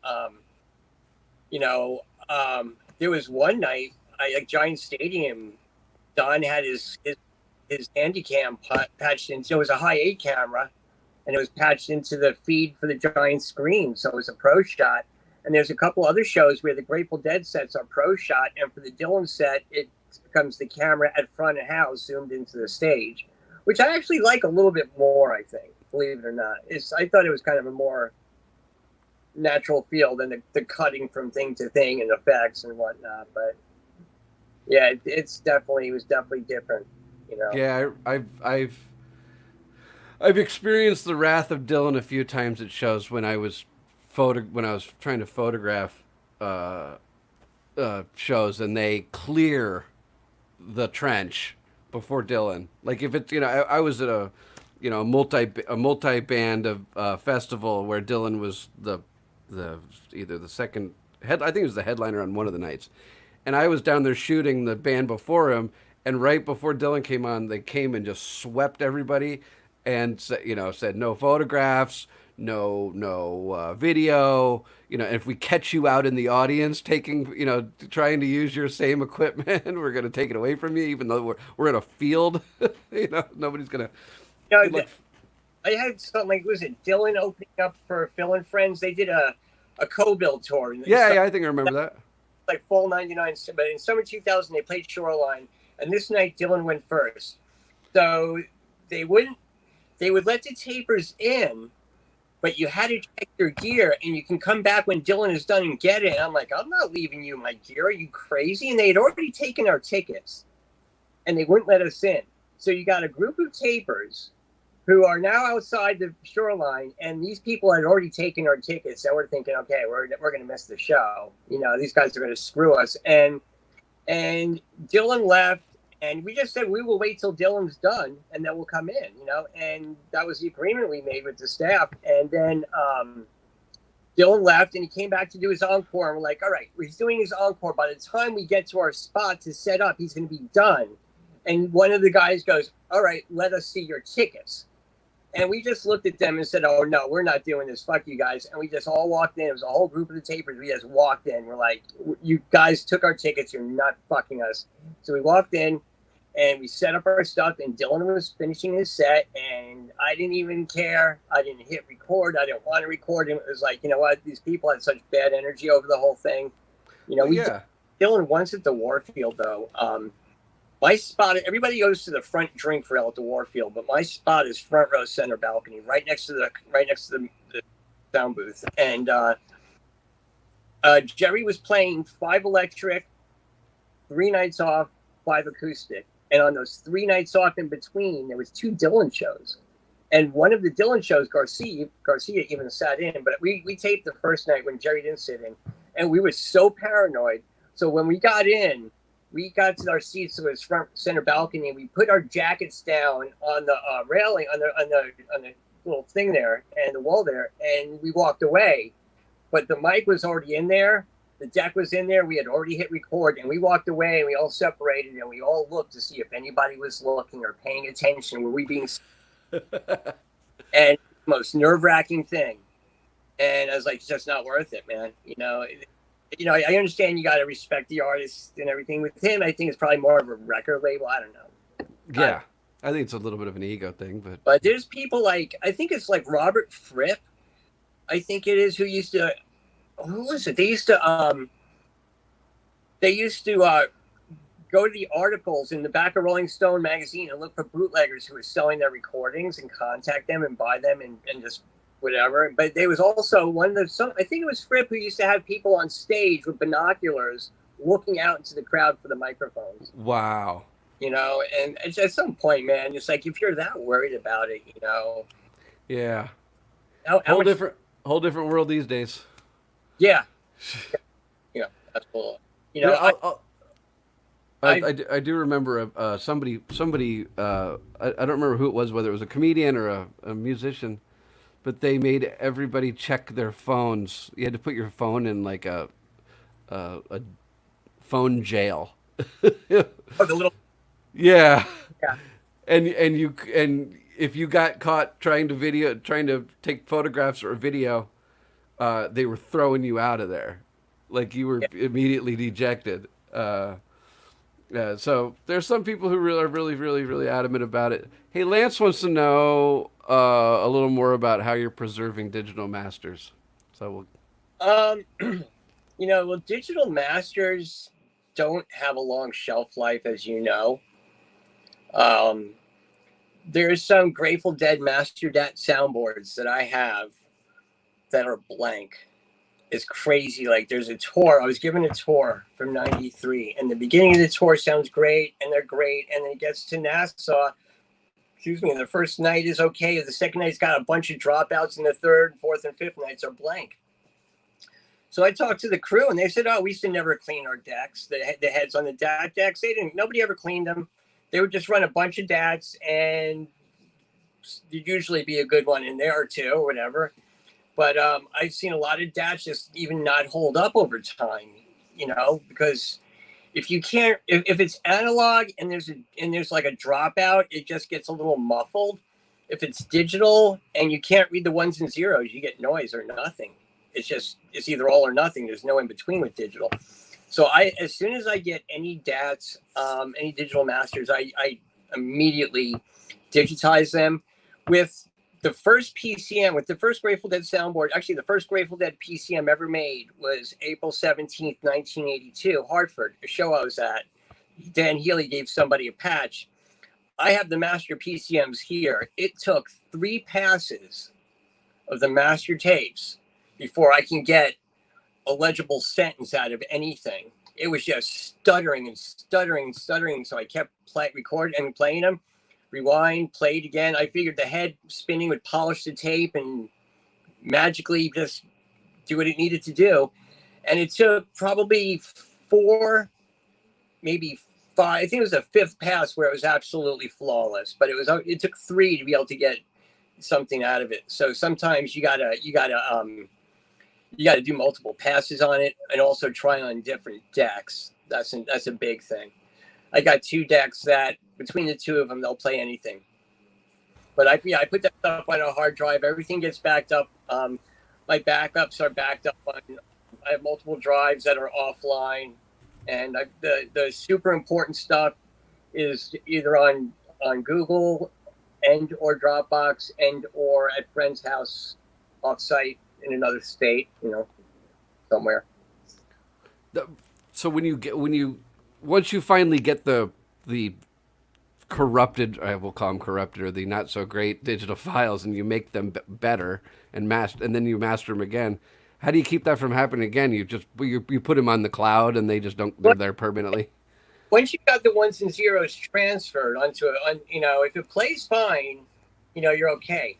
there was one night at Giant Stadium. Don had his Handycam patched into. It was a high 8 camera, and it was patched into the feed for the giant screen, so it was a pro shot. And there's a couple other shows where the Grateful Dead sets are pro shot, and for the Dylan set, it becomes the camera at front of house zoomed into the stage, which I actually like a little bit more. I think, believe it or not, I thought it was kind of a more natural feel than the cutting from thing to thing and effects and whatnot, but. Yeah, it was definitely different, Yeah, I've experienced the wrath of Dylan a few times at shows when I was trying to photograph shows, and they clear the trench before Dylan. Like if it's I was at a multi band of festival where Dylan was the either the second head, I think it was the headliner on one of the nights. And I was down there shooting the band before him, and right before Dylan came on, they came and just swept everybody, and said no photographs, no video. And if we catch you out in the audience taking, trying to use your same equipment, we're gonna take it away from you, even though we're in a field. Nobody's gonna. I had something like, was it Dylan opening up for Phil and Friends? They did a co-build tour. Yeah, I think I remember that. Like fall 99, but in summer 2000 they played Shoreline, and this night Dylan went first. So they would let the tapers in, but you had to check your gear, and you can come back when Dylan is done and get it. And I'm like, I'm not leaving you my gear. Are you crazy? And they had already taken our tickets, and they wouldn't let us in. So you got a group of tapers who are now outside the shoreline, and these people had already taken our tickets, and we're thinking, okay, we're going to miss the show. You know, these guys are going to screw us. And Dylan left, and we just said we will wait till Dylan's done, and then we'll come in. You know, and that was the agreement we made with the staff. And then Dylan left, and he came back to do his encore, and we're like, all right, he's doing his encore. By the time we get to our spot to set up, he's going to be done. And one of the guys goes, all right, let us see your tickets. And we just looked at them and said, oh, no, we're not doing this. Fuck you guys. And we just all walked in. It was a whole group of the tapers. We just walked in. We're like, you guys took our tickets. You're not fucking us. So we walked in, and we set up our stuff, and Dylan was finishing his set, and I didn't even care. I didn't hit record. I didn't want to record him. It was like, you know what? These people had such bad energy over the whole thing. You know, Dylan once at the Warfield, though. My spot, everybody goes to the front drink rail at the Warfield, but my spot is front row center balcony, right next to the sound booth. And Jerry was playing 5 electric, 3 nights off, 5 acoustic. And on those 3 nights off in between, there was 2 Dylan shows. And one of the Dylan shows, Garcia even sat in, but we taped the first night when Jerry didn't sit in, and we were so paranoid. So when we got in, we got to our seats to his front center balcony, and we put our jackets down on the railing, on the little thing there, and the wall there, and we walked away. But the mic was already in there. The deck was in there. We had already hit record, and we walked away, and we all separated, and we all looked to see if anybody was looking or paying attention. Were we being... And most nerve-wracking thing. And I was like, it's just not worth it, man. You know, I understand you got to respect the artist and everything. With him, I think it's probably more of a record label. I don't know. Yeah, I think it's a little bit of an ego thing, but there's people like, I think it's like Robert Fripp, I think it is, who was it? They used to go to the articles in the back of Rolling Stone magazine and look for bootleggers who were selling their recordings and contact them and buy them and just whatever. But there was also I think it was Fripp, who used to have people on stage with binoculars looking out into the crowd for the microphones. Wow. You know, and it's, at some point, man, it's like, if you're that worried about it, you know. Yeah. Whole different world these days. Yeah. Yeah, that's cool. You know, I do remember somebody I don't remember who it was, whether it was a comedian or a musician, but they made everybody check their phones. You had to put your phone in like a phone jail. the little. Yeah. Yeah. And if you got caught trying to take photographs or video, they were throwing you out of there, like you were immediately dejected. Yeah, so there's some people who are really adamant about it. Hey, Lance wants to know a little more about how you're preserving digital masters. So you know, well, digital masters don't have a long shelf life, as you know. There's some Grateful Dead Master Dat soundboards that I have that are blank. It's crazy. Like, there's a tour. I was given a tour from '93, and the beginning of the tour sounds great, and they're great, and then it gets to Nassau. And the first night is okay. The second night's got a bunch of dropouts, and the third, fourth, and fifth nights are blank. So I talked to the crew, and they said, "Oh, we used to never clean our decks. The heads on the DAT decks, nobody ever cleaned them. They would just run a bunch of DATs, and there'd usually be a good one in there or two, or whatever." But I've seen a lot of DATs just even not hold up over time, you know, because if you can't, if it's analog and there's like a dropout, it just gets a little muffled. If it's digital and you can't read the ones and zeros, you get noise or nothing. It's either all or nothing. There's no in between with digital. So as soon as I get any DATs, any digital masters, I immediately digitize them. With the first PCM, with the first Grateful Dead soundboard, actually the first Grateful Dead PCM ever made was April 17th, 1982, Hartford, a show I was at. Dan Healy gave somebody a patch. I have the master PCMs here. It took 3 passes of the master tapes before I can get a legible sentence out of anything. It was just stuttering and stuttering and stuttering. So I kept recording and playing them. rewind, play it again. I figured the head spinning would polish the tape and magically just do what it needed to do. And it took probably 4, maybe 5. I think it was the 5th pass where it was absolutely flawless. But it took 3 to be able to get something out of it. So sometimes you gotta do multiple passes on it, and also try on different decks. That's a big thing. I got 2 decks that between the 2 of them they'll play anything. But I put that stuff on a hard drive. Everything gets backed up. My backups are backed up on. I have multiple drives that are offline, and the super important stuff is either on Google and or Dropbox and or at friend's house offsite in another state, somewhere. So once you finally get the corrupted, I will call them corrupted, or the not so great digital files, and you make them better and then you master them again. How do you keep that from happening again? You put them on the cloud, and they're there permanently. Once you got the ones and zeros transferred onto if it plays fine, you're okay.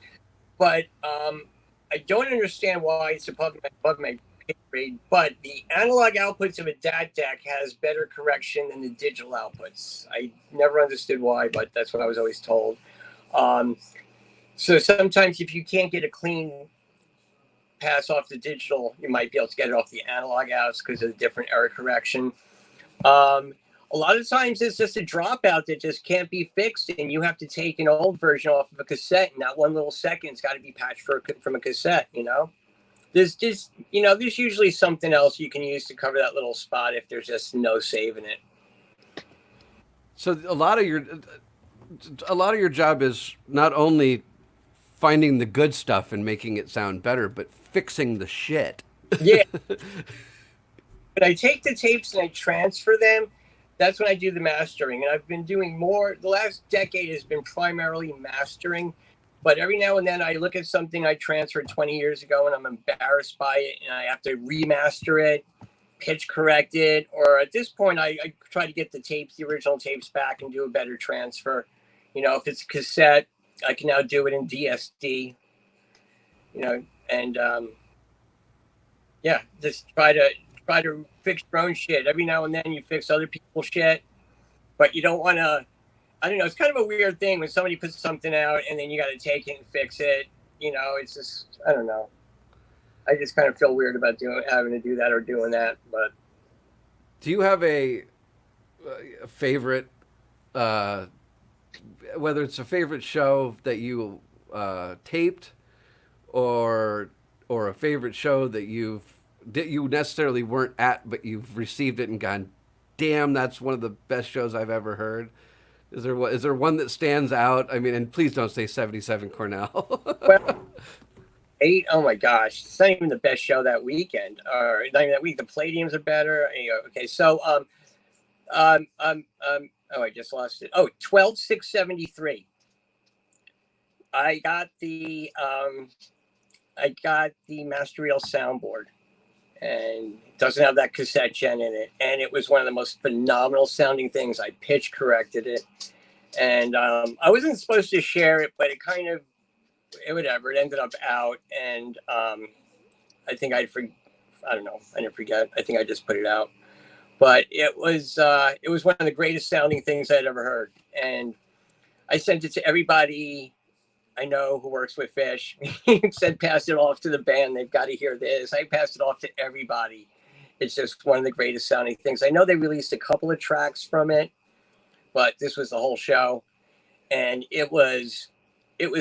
But I don't understand why it's above my pay grade, but the analog outputs of a DAT deck has better correction than the digital outputs. I never understood why, but that's what I was always told. So sometimes if you can't get a clean pass off the digital, you might be able to get it off the analog outs because of the different error correction. A lot of times it's just a dropout that just can't be fixed, and you have to take an old version off of a cassette, and that one little second's got to be patched from a cassette. There's usually something else you can use to cover that little spot if there's just no saving it. So a lot of your job is not only finding the good stuff and making it sound better, but fixing the shit. Yeah. But I take the tapes and I transfer them. That's when I do the mastering. And I've been doing more. The last decade has been primarily mastering. But every now and then I look at something I transferred 20 years ago and I'm embarrassed by it, and I have to remaster it, pitch correct it. Or at this point, I try to get the original tapes back and do a better transfer. If it's a cassette, I can now do it in DSD. And just try to fix your own shit. Every now and then you fix other people's shit, but you don't want to. I don't know. It's kind of a weird thing when somebody puts something out and then you got to take it and fix it. It's just, I don't know. I just kind of feel weird about having to do that or doing that. But do you have a favorite, whether it's a favorite show that you taped, or a favorite show that you necessarily weren't at, but you've received it and gone, damn, that's one of the best shows I've ever heard? Is there one that stands out? I mean, and please don't say 77 Cornell. Well, 8. Oh my gosh, it's not even the best show that weekend, or not even that week. The Palladiums are better. Okay, so oh, I just lost it. Oh, 12-6-73. I got the Master Reel soundboard, and it doesn't have that cassette gen in it. And it was one of the most phenomenal sounding things. I pitch corrected it, and I wasn't supposed to share it, but it ended up out, and I think I don't know. I didn't forget. I think I just put it out. But it was one of the greatest sounding things I'd ever heard, and I sent it to everybody I know who works with Fish. He said, pass it off to the band. They've got to hear this. I passed it off to everybody. It's just one of the greatest sounding things. I know they released a couple of tracks from it, but this was the whole show. And it was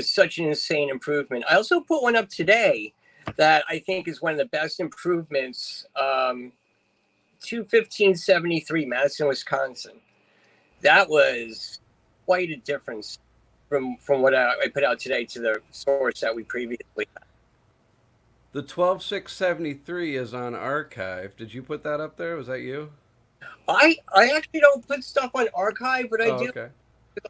such an insane improvement. I also put one up today that I think is one of the best improvements. 215-73, Madison, Wisconsin. That was quite a difference from what I put out today to the source that we previously had. The 12-6-73 is on archive. Did you put that up there? Was that you? I actually don't put stuff on archive, but I do. Okay.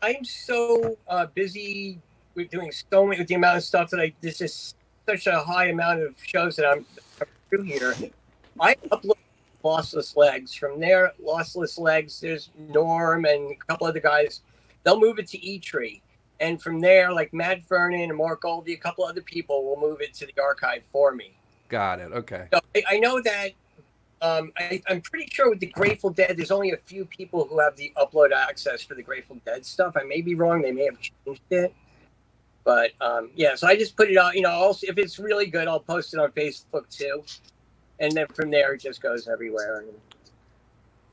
I'm so busy with doing so many, with the amount of stuff that there's just such a high amount of shows that I'm through here. I upload Lossless Legs. From there, Lossless Legs, there's Norm and a couple other guys. They'll move it to E-Tree. and from there, like Matt Vernon and Mark Goldie, a couple other people will move it to the archive for me. Got it. Okay. So I know that I'm pretty sure with the Grateful Dead, there's only a few people who have the upload access for the Grateful Dead stuff. I may be wrong; they may have changed it, but yeah. So I just put it out. If it's really good, I'll post it on Facebook too, and then from there it just goes everywhere.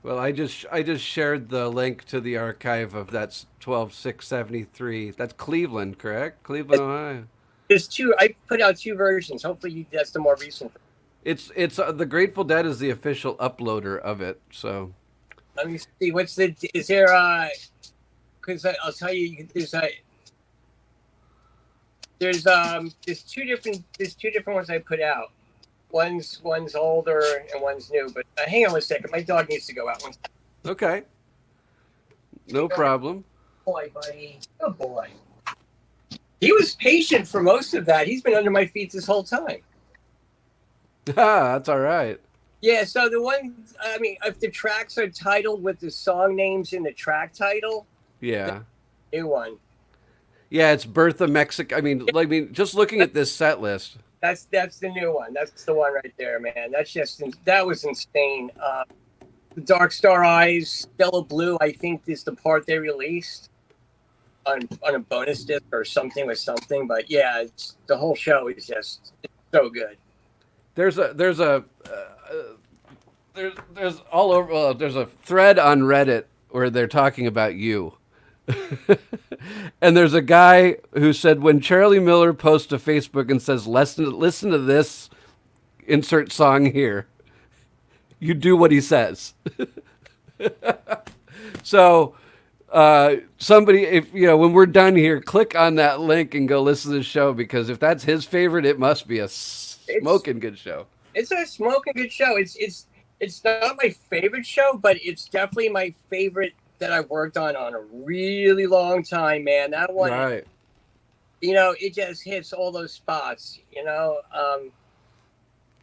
Well, I just shared the link to the archive of that's 12673. That's Cleveland, correct? Cleveland, Ohio. There's two. I put out two versions. Hopefully, that's the more recent. It's the Grateful Dead is the official uploader of it. So let me see. Is there? Because I'll tell you, there's two different ones I put out. One's older and one's new. But hang on one second. My dog needs to go out. Okay. No problem. Boy, buddy. Good boy. He was patient for most of that. He's been under my feet this whole time. That's all right. Yeah, so the one, I mean, if the tracks are titled with the song names in the track title, yeah, new one. Yeah, it's Bertha Mexico. I mean, just looking at this set list. That's the new one. That's the one right there, man. That was insane. The Dark Star Eyes, Stella Blue, I think is the part they released on a bonus disc or something with something. But yeah, the whole show is just so good. There's all over. There's a thread on Reddit where they're talking about you. And there's a guy who said when Charlie Miller posts to Facebook and says, listen to this, insert song here, you do what he says. So somebody, if when we're done here, click on that link and go listen to the show, because if that's his favorite, it must be a smoking good show. It's a smoking good show. It's not my favorite show, but it's definitely my favorite that I've worked on a really long time, man. That one, right. It just hits all those spots,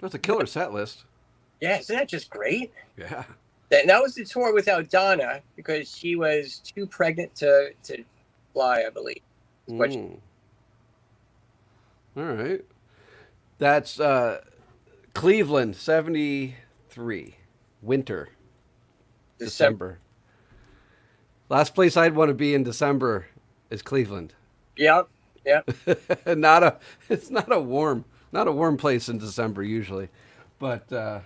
That's a killer set list. Yeah, isn't that just great? Yeah. That was the tour without Donna because she was too pregnant to fly, I believe. All right. That's Cleveland, 73. Winter. December. Last place I'd want to be in December is Cleveland. Yep. It's not a warm place in December usually. But does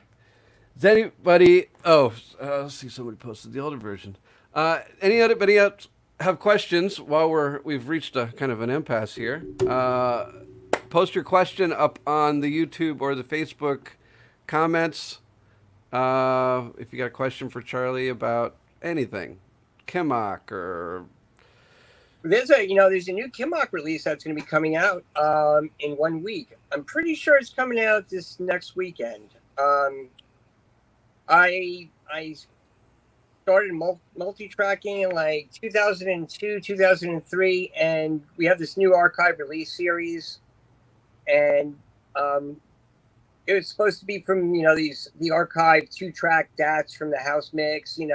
anybody? Let's see. Somebody posted the older version. Anybody else have questions while we've reached a kind of an impasse here? Post your question up on the YouTube or the Facebook comments. If you got a question for Charlie about anything, Kimmock or there's a new Kimmock release that's going to be coming out in 1 week. I'm pretty sure it's coming out this next weekend. I started multi-tracking in like 2002, 2003, and we have this new archive release series, and it was supposed to be from the archive 2-track DATs from the house mix, and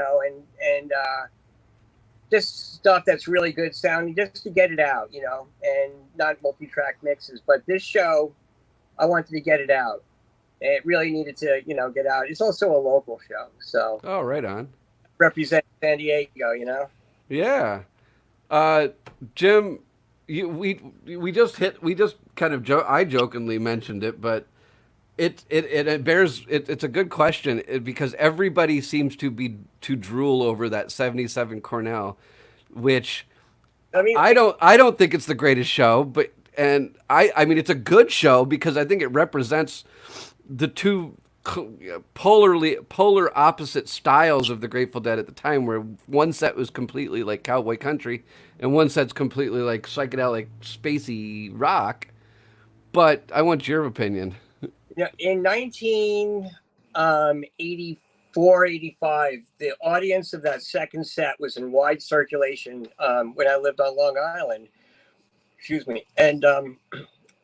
just stuff that's really good sounding, just to get it out, and not multi-track mixes. But this show, I wanted to get it out. It really needed to, get out. It's also a local show, so. Oh, right on. Represent San Diego, Yeah, Jim, we just kind of I jokingly mentioned it, but it bears it's a good question because everybody seems to drool over that 77 Cornell, which I don't think it's the greatest show, but I mean it's a good show because I think it represents the two polar opposite styles of the Grateful Dead at the time, where one set was completely like cowboy country and one set's completely like psychedelic spacey rock. But I want your opinion. In 1984, 85, the audience of that second set was in wide circulation when I lived on Long Island. Excuse me. And,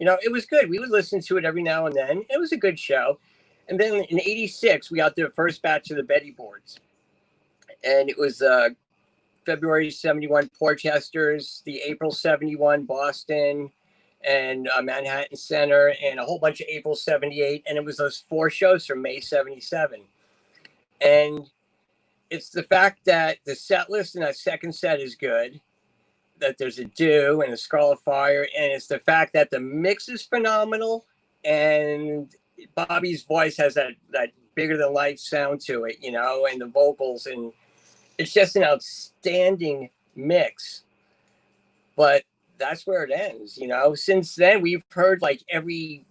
it was good. We would listen to it every now and then. It was a good show. And then in 86, we got the first batch of the Betty boards. And it was February 71 Porchester's, the April 71 Boston, and Manhattan Center, and a whole bunch of April 78. And it was those 4 shows from May 77. And it's the fact that the set list in that second set is good, that there's a Dew and a Scarlet Fire, and it's the fact that the mix is phenomenal, and Bobby's voice has that bigger than life sound to it, you know, and the vocals, and it's just an outstanding mix. But that's where it ends, you know. Since then, we've heard like every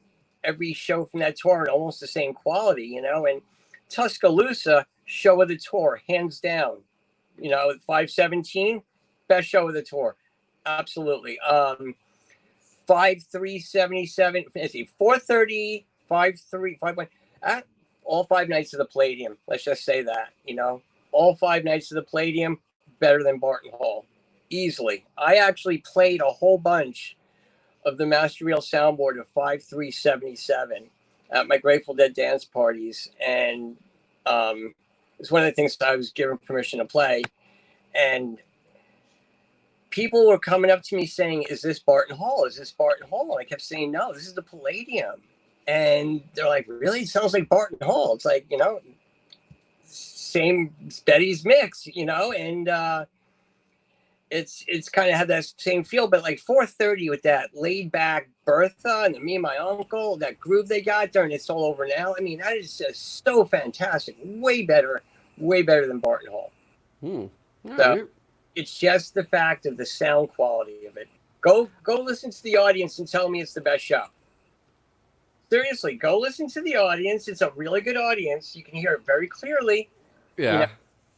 show from that tour and almost the same quality, you know. And Tuscaloosa, show of the tour, hands down. You know, 517, best show of the tour, absolutely. 5377, let's see, 430, 53, 51, all 5 nights of the Palladium. Let's just say that, you know, all 5 nights of the Palladium, better than Barton Hall, easily. I actually played a whole bunch of the Master Reel soundboard of 5377 at my Grateful Dead dance parties, and it's one of the things I was given permission to play, and people were coming up to me saying, "Is this Barton Hall? Is this Barton Hall?" And I kept saying, "No, this is the Palladium." And they're like, "Really? It sounds like Barton Hall." It's like, you know, same Betty's mix, you know, and it's kind of had that same feel, but like 430 with that laid back Bertha and Me and My Uncle, that groove they got there, and It's All Over Now. I mean, that is just so fantastic. Way better than Barton Hall. So right. It's just the fact of the sound quality of it. Go listen to the audience and tell me it's the best show. Seriously, go listen to the audience. It's a really good audience. You can hear it very clearly. Yeah. You know,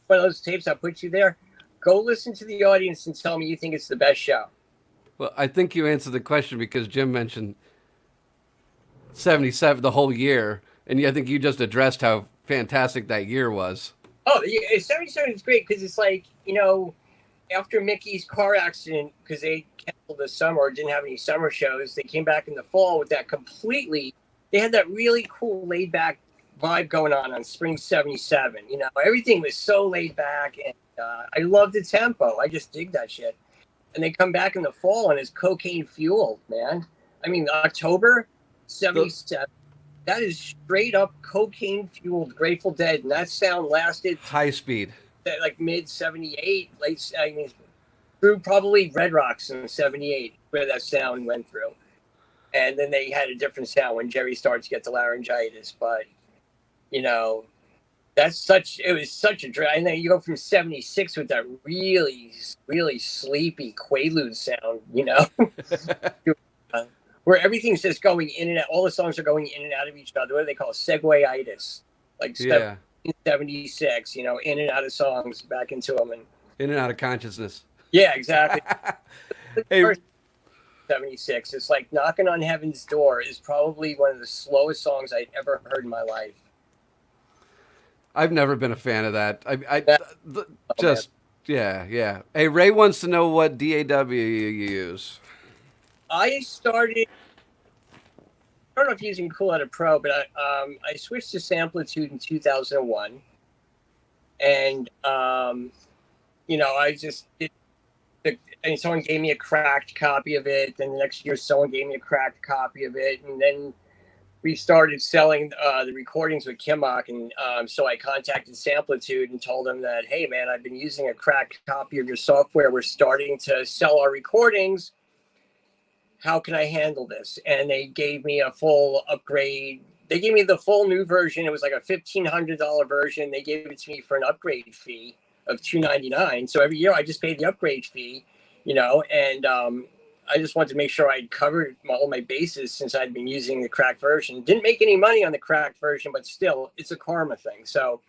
one of those tapes that put you there. Go listen to the audience and tell me you think it's the best show. Well, I think you answered the question because Jim mentioned 77 the whole year, and I think you just addressed how fantastic that year was. Oh, 77 is great because it's like, you know, after Mickey's car accident, because they canceled the summer or didn't have any summer shows, they came back in the fall with that completely. They had that really cool laid back vibe going on Spring 77. You know, everything was so laid back, and I love the tempo. I just dig that shit. And they come back in the fall and it's cocaine fueled, man. I mean, October 77. That is straight up cocaine fueled Grateful Dead, and that sound lasted high speed, like mid 78, late. I mean, through probably Red Rocks in 78, where that sound went through, and then they had a different sound when Jerry started to get the laryngitis. But you know, it was such a drag. And then you go from 76 with that really, really sleepy Quaalude sound, you know. Where everything's just going in and out. All the songs are going in and out of each other. What do they call it? Segway-itis. Like 76, you know, in and out of songs, back into them. And in and out of consciousness. Yeah, exactly. Hey. 76. It's like Knocking on Heaven's Door is probably one of the slowest songs I'd ever heard in my life. I've never been a fan of that. Yeah. Hey, Ray wants to know what DAW you use. I don't know if using Cool Edit Pro, but I switched to Samplitude in 2001, and you know, I just and someone gave me a cracked copy of it. Then the next year, someone gave me a cracked copy of it, and then we started selling the recordings with Kimmock, and so I contacted Samplitude and told them that, hey man, I've been using a cracked copy of your software. We're starting to sell our recordings. How can I handle this? And they gave me a full upgrade. They gave me the full new version. It was like a $1,500 version. They gave it to me for an upgrade fee of $299. So every year I just paid the upgrade fee, you know, and I just wanted to make sure I'd covered all my bases since I'd been using the cracked version. Didn't make any money on the cracked version, but still, it's a karma thing. So,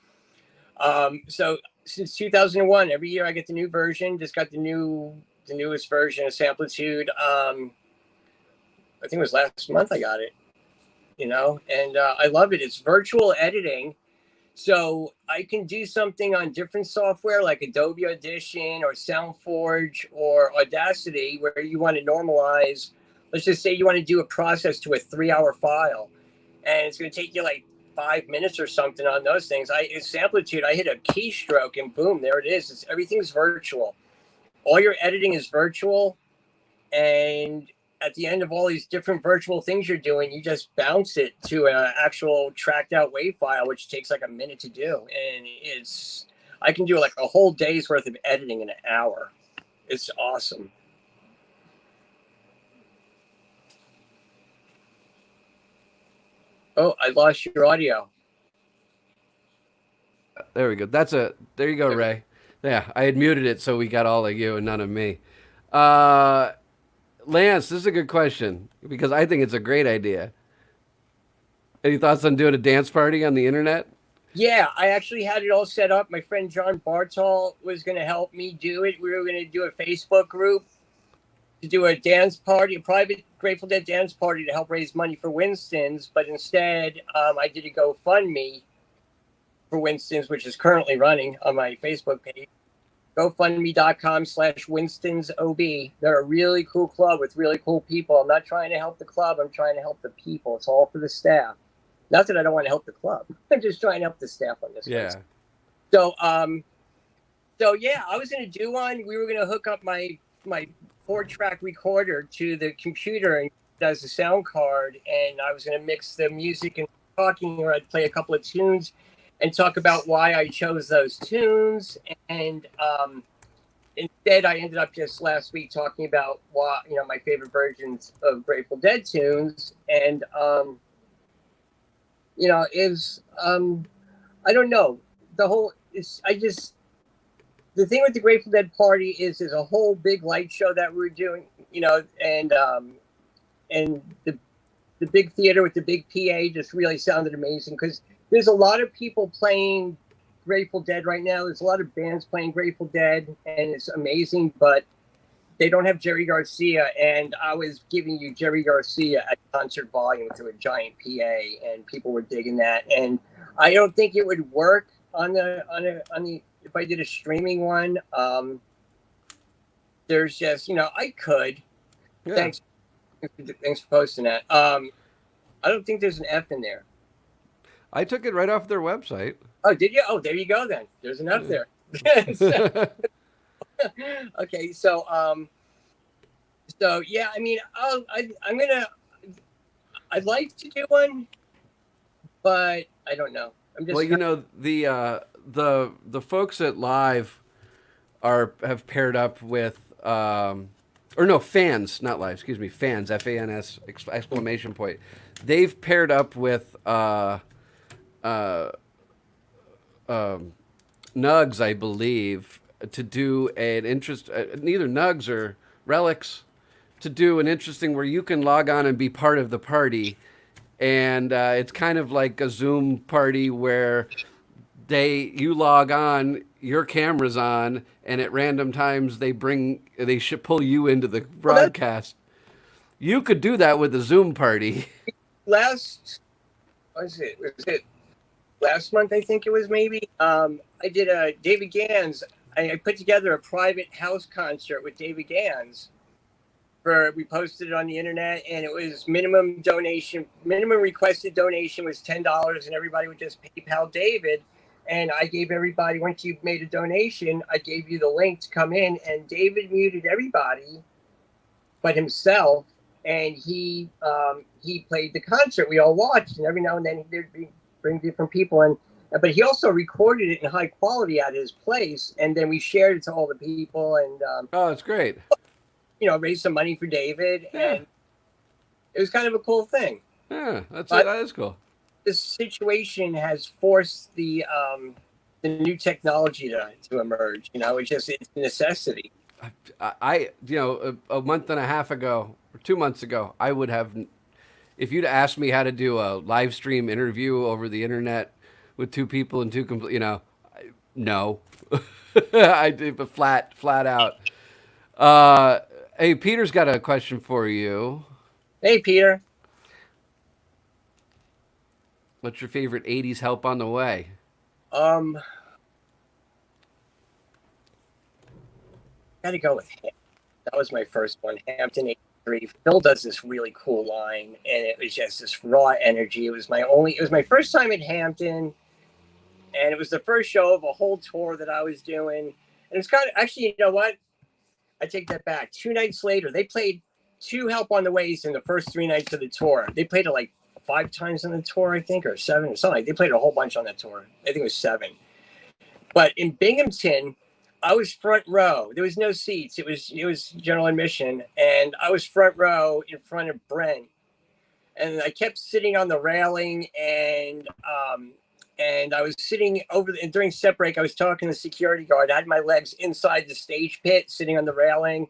so since 2001, every year I get the new version. Just got the newest version of Samplitude. I think it was last month I got it, you know, and I love it. It's virtual editing. So I can do something on different software like Adobe Audition or SoundForge or Audacity where you want to normalize. Let's just say you want to do a process to a 3-hour file, and it's going to take you like 5 minutes or something on those things. It's amplitude. I hit a keystroke and boom, there it is. Everything's virtual. All your editing is virtual, and at the end of all these different virtual things you're doing, you just bounce it to an actual tracked out WAV file, which takes like a minute to do. And I can do like a whole day's worth of editing in an hour. It's awesome. Oh, I lost your audio. There we go. There you go, Ray. Yeah, I had muted it so we got all of you and none of me. Lance, this is a good question because I think it's a great idea. Any thoughts on doing a dance party on the internet? Yeah, I actually had it all set up. My friend John Bartol was going to help me do it. We were going to do a Facebook group to do a dance party, a private Grateful Dead dance party to help raise money for Winston's. But instead, I did a GoFundMe for Winston's, which is currently running on my Facebook page. GoFundMe.com/WinstonsOB. They're a really cool club with really cool people. I'm not trying to help the club. I'm trying to help the people. It's all for the staff. Not that I don't want to help the club. I'm just trying to help the staff on this. Yeah. Place. So yeah, I was going to do one. We were going to hook up my 4-track recorder to the computer and as a sound card, and I was going to mix the music and talking, or I'd play a couple of tunes and talk about why I chose those tunes. And instead, I ended up just last week talking about why, my favorite versions of Grateful Dead tunes. And I don't know. The thing with the Grateful Dead party is there's a whole big light show that we're doing, and the big theater with the big PA just really sounded amazing because there's a lot of people playing Grateful Dead right now. There's a lot of bands playing Grateful Dead, and it's amazing, but they don't have Jerry Garcia, and I was giving you Jerry Garcia at concert volume through a giant PA, and people were digging that. And I don't think it would work on the if I did a streaming one. There's just I could. Yeah. Thanks for posting that. I don't think there's an F in there. I took it right off their website. Oh, did you? Oh, there you go then. There's an F there. Okay, so yeah, I mean, I'd like to do one, but I don't know. I'm just the folks at Live have paired up with fans, not Live, excuse me, fans, FANS exclamation point. They've paired up with Nugs, I believe, to do an neither Nugs or Relics, to do an interesting where you can log on and be part of the party. And it's kind of like a Zoom party where you log on, your camera's on, and at random times they should pull you into the broadcast. You could do that with a Zoom party. Was it last month? I think it was maybe. I did a David Gans. I put together a private house concert with David Gans. We posted it on the internet, and it was minimum requested donation was $10, and everybody would just PayPal David. And I gave everybody, once you've made a donation, I gave you the link to come in, and David muted everybody but himself, and he played the concert. We all watched, and every now and then he'd bring different people, but he also recorded it in high quality at his place, and then we shared it to all the people, and oh, that's great. Raised some money for David, and it was kind of a cool thing. Yeah, that is cool. This situation has forced the new technology to emerge. It's a necessity. A month and a half ago or 2 months ago, I would have, if you'd asked me how to do a live stream interview over the internet with two people and no, I did, but flat out. Hey, Peter's got a question for you. Hey, Peter. What's your favorite 80s help on the way? Gotta go with Hampton. That was my first one, Hampton 80s 1983. Phil does this really cool line, and it was just this raw energy. It was my first time at Hampton, and it was the first show of a whole tour that I was doing. And it's kind of actually, you know what? I take that back. 2 nights later, they played two Help on the Ways in the first 3 nights of the tour. They played it like 5 times on the tour, I think, or seven or something. They played a whole bunch on the tour. I think it was seven. But in Binghamton, I was front row. There was no seats. It was general admission, and I was front row in front of Brent. And I kept sitting on the railing, and I was sitting during set break. I was talking to the security guard. I had my legs inside the stage pit, sitting on the railing,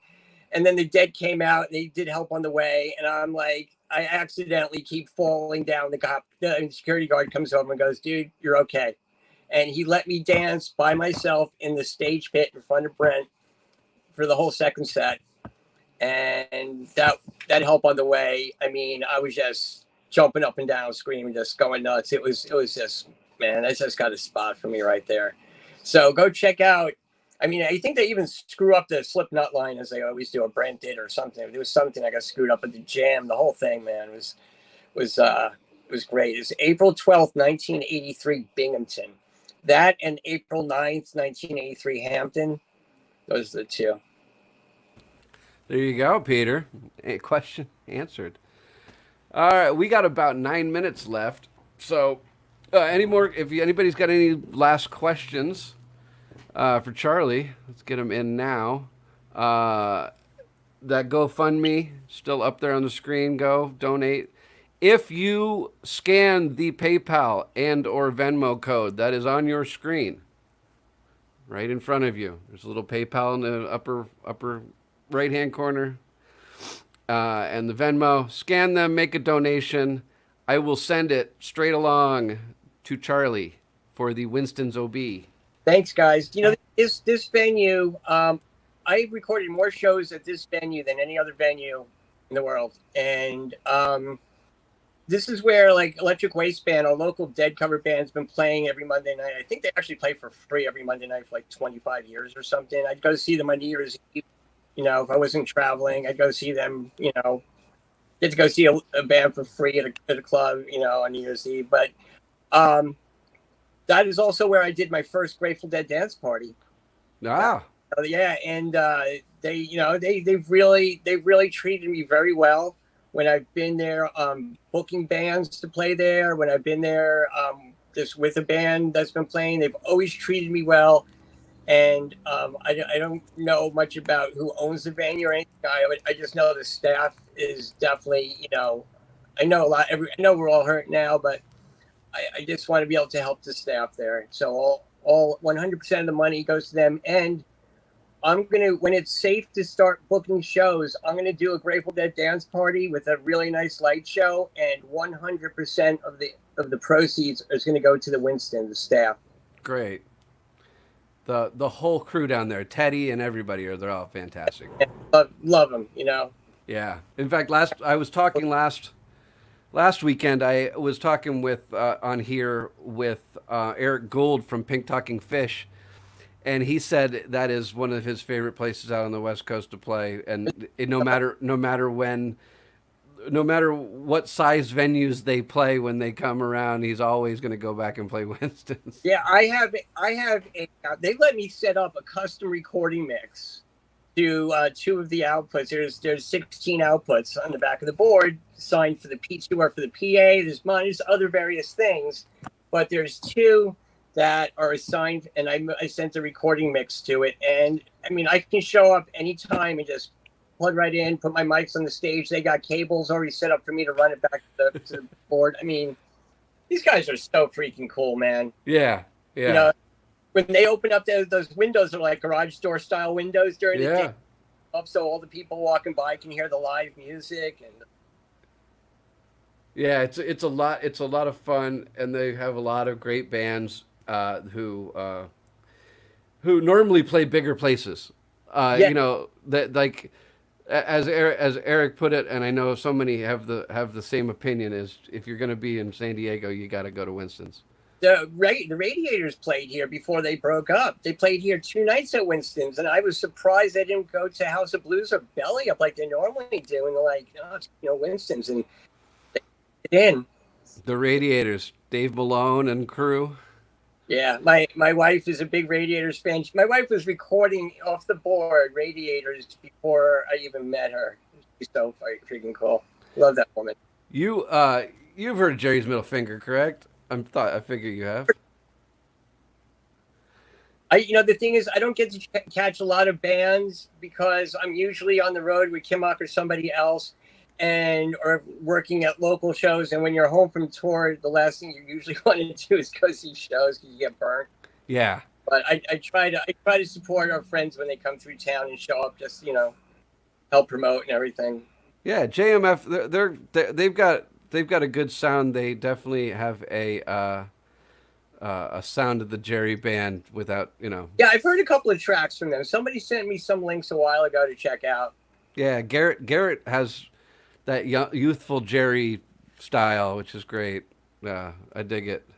and then the Dead came out. They did Help on the Way, and I'm like, I accidentally keep falling down. The security guard comes over and goes, "Dude, you're okay." And he let me dance by myself in the stage pit in front of Brent for the whole second set. And that Help on the Way, I mean, I was just jumping up and down, screaming, just going nuts. It was just, man, that's just got a spot for me right there. So go check out. I mean, I think they even screw up the Slipknot line as they always do, or Brent did, or something. There was something I got screwed up at the jam. The whole thing, man, was great. It's April 12th, 1983, Binghamton. That and April 9th, 1983, Hampton. Those are the two. There you go, Peter. A question answered. All right, we got about 9 minutes left. So, if anybody's got any last questions for Charlie, let's get them in now. That GoFundMe still up there on the screen. Go donate. If you scan the PayPal and or Venmo code that is on your screen, right in front of you, there's a little PayPal in the upper right-hand corner, and the Venmo. Scan them, make a donation. I will send it straight along to Charlie for the Winston's OB. Thanks, guys. You know, this venue, I recorded more shows at this venue than any other venue in the world. And this is where, like, Electric Waste Band, a local Dead cover band, has been playing every Monday night. I think they actually play for free every Monday night for like 25 years or something. I'd go see them on New Year's Eve. You know, if I wasn't traveling, I'd go see them, you know, get to go see a band for free at a club, you know, on New Year's Eve. But that is also where I did my first Grateful Dead dance party. Ah. Yeah, and they've really treated me very well when I've been there, booking bands to play there. When I've been there, just with a band that's been playing, they've always treated me well. And I don't know much about who owns the venue or anything. I just know the staff is definitely, you know, I know a lot. I know we're all hurt now, but I just want to be able to help the staff there. So all 100% of the money goes to them. And I'm going to, when it's safe to start booking shows, I'm going to do a Grateful Dead dance party with a really nice light show, and 100% of the proceeds is going to go to the Winston, the staff. Great. The whole crew down there, Teddy and everybody, they're all fantastic. Love them, you know. Yeah. In fact, last weekend, I was talking with on here with Eric Gould from Pink Talking Fish, and he said that is one of his favorite places out on the West Coast to play. And no matter what size venues they play when they come around, he's always going to go back and play Winston's. Yeah, they let me set up a custom recording mix to two of the outputs. There's 16 outputs on the back of the board signed for the P2 or for the PA. There's mine, there's other various things, but there's two that are assigned, and I sent a recording mix to it. And I mean, I can show up anytime and just plug right in, put my mics on the stage. They got cables already set up for me to run it back to the board. I mean, these guys are so freaking cool, man. Yeah. You know, when they open up those windows, are like garage door style windows during the day, up so all the people walking by can hear the live music. And yeah, it's a lot of fun, and they have a lot of great bands who normally play bigger places. You know, that, like, as Eric put it, and I know so many have the same opinion, is if you're going to be in San Diego, you got to go to Winston's. the Radiators played here before they broke up. They played here 2 nights at Winston's, and I was surprised they didn't go to House of Blues or Belly Up like they normally do. And they're like, oh, it's, Winston's, and they get in. The Radiators, Dave Malone and crew. Yeah, my wife is a big Radiators fan. My wife was recording off the board Radiators before I even met her. She's so freaking cool. Love that woman. You've heard of Jerry's Middle Finger, correct? I figure you have. The thing is, I don't get to catch a lot of bands because I'm usually on the road with Kimmock or somebody else, or working at local shows. And when you're home from tour, the last thing you usually want to do is go see shows because you get burnt. Yeah. But I try to support our friends when they come through town and show up, just help promote and everything. Yeah, JMF, they've got a good sound. They definitely have a sound of the Jerry band without. Yeah, I've heard a couple of tracks from them. Somebody sent me some links a while ago to check out. Yeah, Garrett has that youthful Jerry style, which is great. I dig it.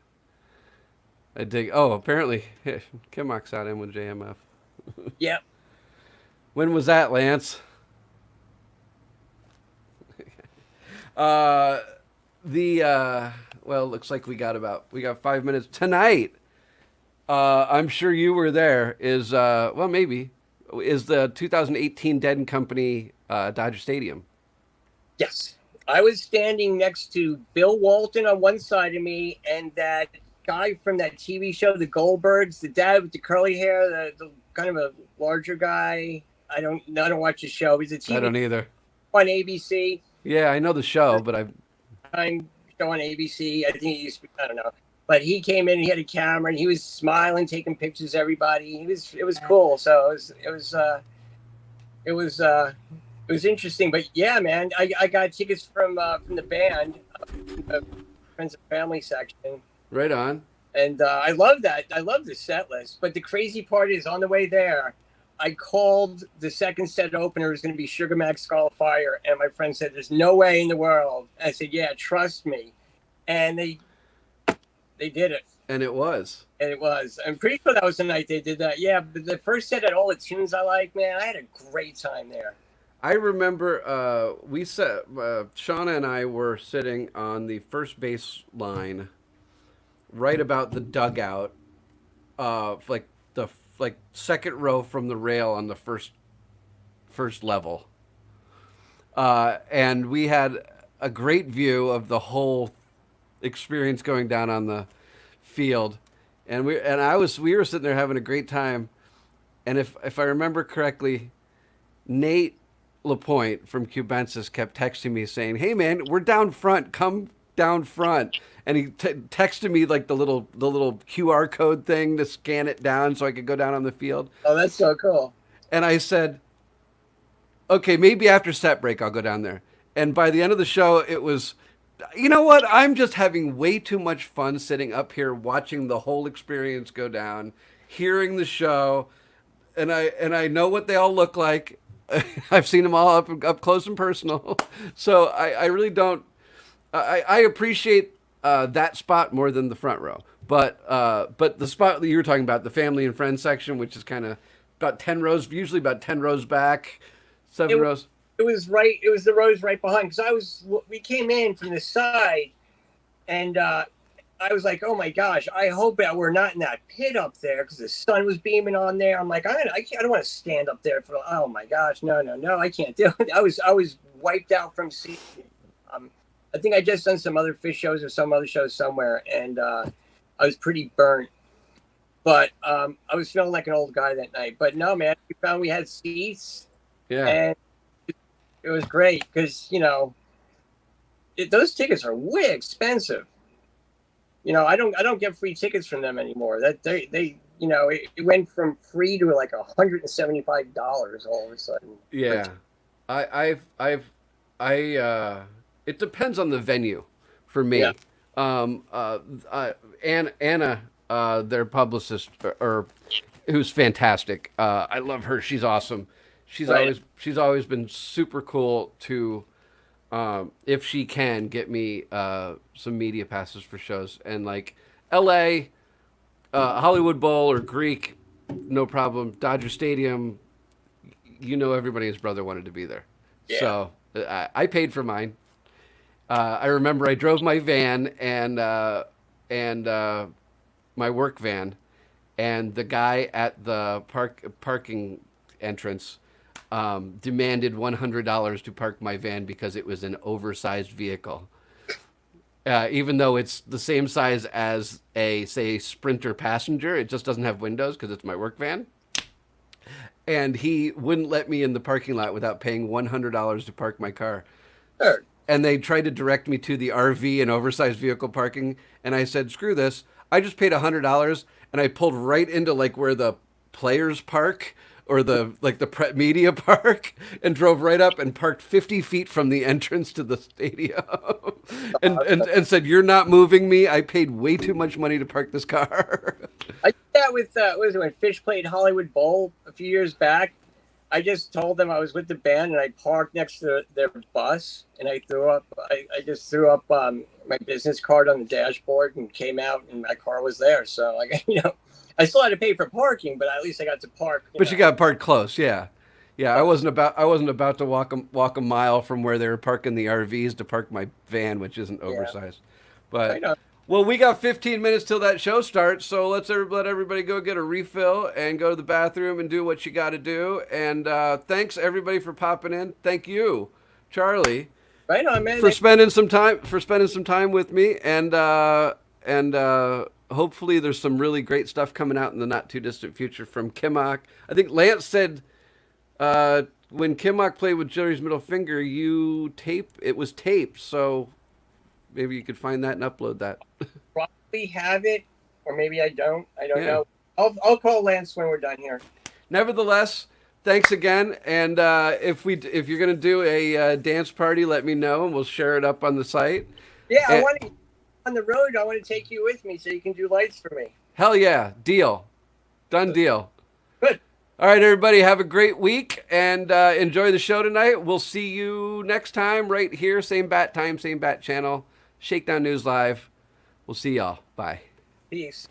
Oh, apparently Kimmock's out in with JMF. Yep. When was that, Lance? Well, looks like we got 5 minutes tonight. I'm sure you were there. Is the 2018 Dead and Company Dodger Stadium? Yes, I was standing next to Bill Walton on one side of me, and that guy from that TV show, The Goldbergs, the dad with the curly hair, the kind of a larger guy. I don't watch the show. He's a TV. I don't either. On ABC. Yeah, I know the show, but I'm show on ABC. I think he used to, I don't know. But he came in, he had a camera, and he was smiling, taking pictures of everybody. It was cool. So it was interesting. But yeah, man, I got tickets from the band, the friends and family section. Right on. And I love that. I love the set list. But the crazy part is, on the way there, I called the second set opener was going to be Sugar Mag Skull Fire, and my friend said, "There's no way in the world." I said, "Yeah, trust me," and they did it. And it was. I'm pretty sure that was the night they did that. Yeah, but the first set had all the tunes I like. Man, I had a great time there. I remember Shauna and I were sitting on the first base line, right about the dugout, like the second row from the rail on the first level, and we had a great view of the whole experience going down on the field, and we were sitting there having a great time, and if I remember correctly, Nate LaPointe from Cubensis kept texting me saying, "Hey man, we're down front, come down front." And he texted me like the little QR code thing to scan it down so I could go down on the field. Oh, that's so cool. And I said, okay, maybe after set break I'll go down there. And by the end of the show, it was, you know what? I'm just having way too much fun sitting up here watching the whole experience go down, hearing the show, and I know what they all look like. I've seen them all up close and personal. So I really don't. I appreciate that spot more than the front row, but the spot that you were talking about, the family and friends section, which is kind of about 10 rows, usually about 10 rows back, 7 rows. It was right. It was the rows right behind, because we came in from the side, and I was like, oh my gosh, I hope that we're not in that pit up there, because the sun was beaming on there. I'm like, I don't want to stand up there for. Oh my gosh, no, I can't do it. I was wiped out from seeing. I think I just done some other Fish shows or some other shows somewhere, and I was pretty burnt. But I was feeling like an old guy that night. But no, man, we found we had seats. Yeah. And it was great because, those tickets are way expensive. I don't get free tickets from them anymore. That they it went from free to like $175 all of a sudden. Yeah. It depends on the venue for me. Yeah. Anna, their publicist, who's fantastic. I love her. She's awesome. She's always been super cool to, if she can, get me some media passes for shows. And like, L.A., Hollywood Bowl or Greek, no problem. Dodger Stadium, you know everybody and his brother wanted to be there. Yeah. So I paid for mine. I remember I drove my van and my work van, and the guy at the parking entrance demanded $100 to park my van because it was an oversized vehicle. Even though it's the same size as a, say, Sprinter Passenger, it just doesn't have windows because it's my work van. And he wouldn't let me in the parking lot without paying $100 to park my car. Sure. And they tried to direct me to the RV and oversized vehicle parking. And I said, screw this. I just paid $100 and I pulled right into like where the players park or the media park and drove right up and parked 50 feet from the entrance to the stadium and said, you're not moving me. I paid way too much money to park this car. I did that with what was it, when Fish played Hollywood Bowl a few years back. I just told them I was with the band and I parked next to their bus and I just threw up my business card on the dashboard and came out and my car was there. So like, I still had to pay for parking, but at least I got to park. You got parked close, yeah. Yeah, I wasn't about to walk a mile from where they were parking the RVs to park my van, which isn't oversized. But well, we got 15 minutes till that show starts, so let everybody go get a refill and go to the bathroom and do what you got to do. And thanks everybody for popping in. Thank you, Charlie, right on, man, for spending some time with me. And hopefully there's some really great stuff coming out in the not too distant future from Kimmock. I think Lance said when Kimmock played with Jerry's Middle Finger, it was taped, so maybe you could find that and upload that. Probably have it, or maybe I don't. I don't know. I'll call Lance when we're done here. Nevertheless, thanks again. And if you're gonna do a dance party, let me know and we'll share it up on the site. Yeah, I want to on the road. I want to take you with me so you can do lights for me. Hell yeah, deal, done deal. Good. All right, everybody, have a great week and enjoy the show tonight. We'll see you next time right here, same bat time, same bat channel. Shakedown News Live. We'll see y'all. Bye. Peace.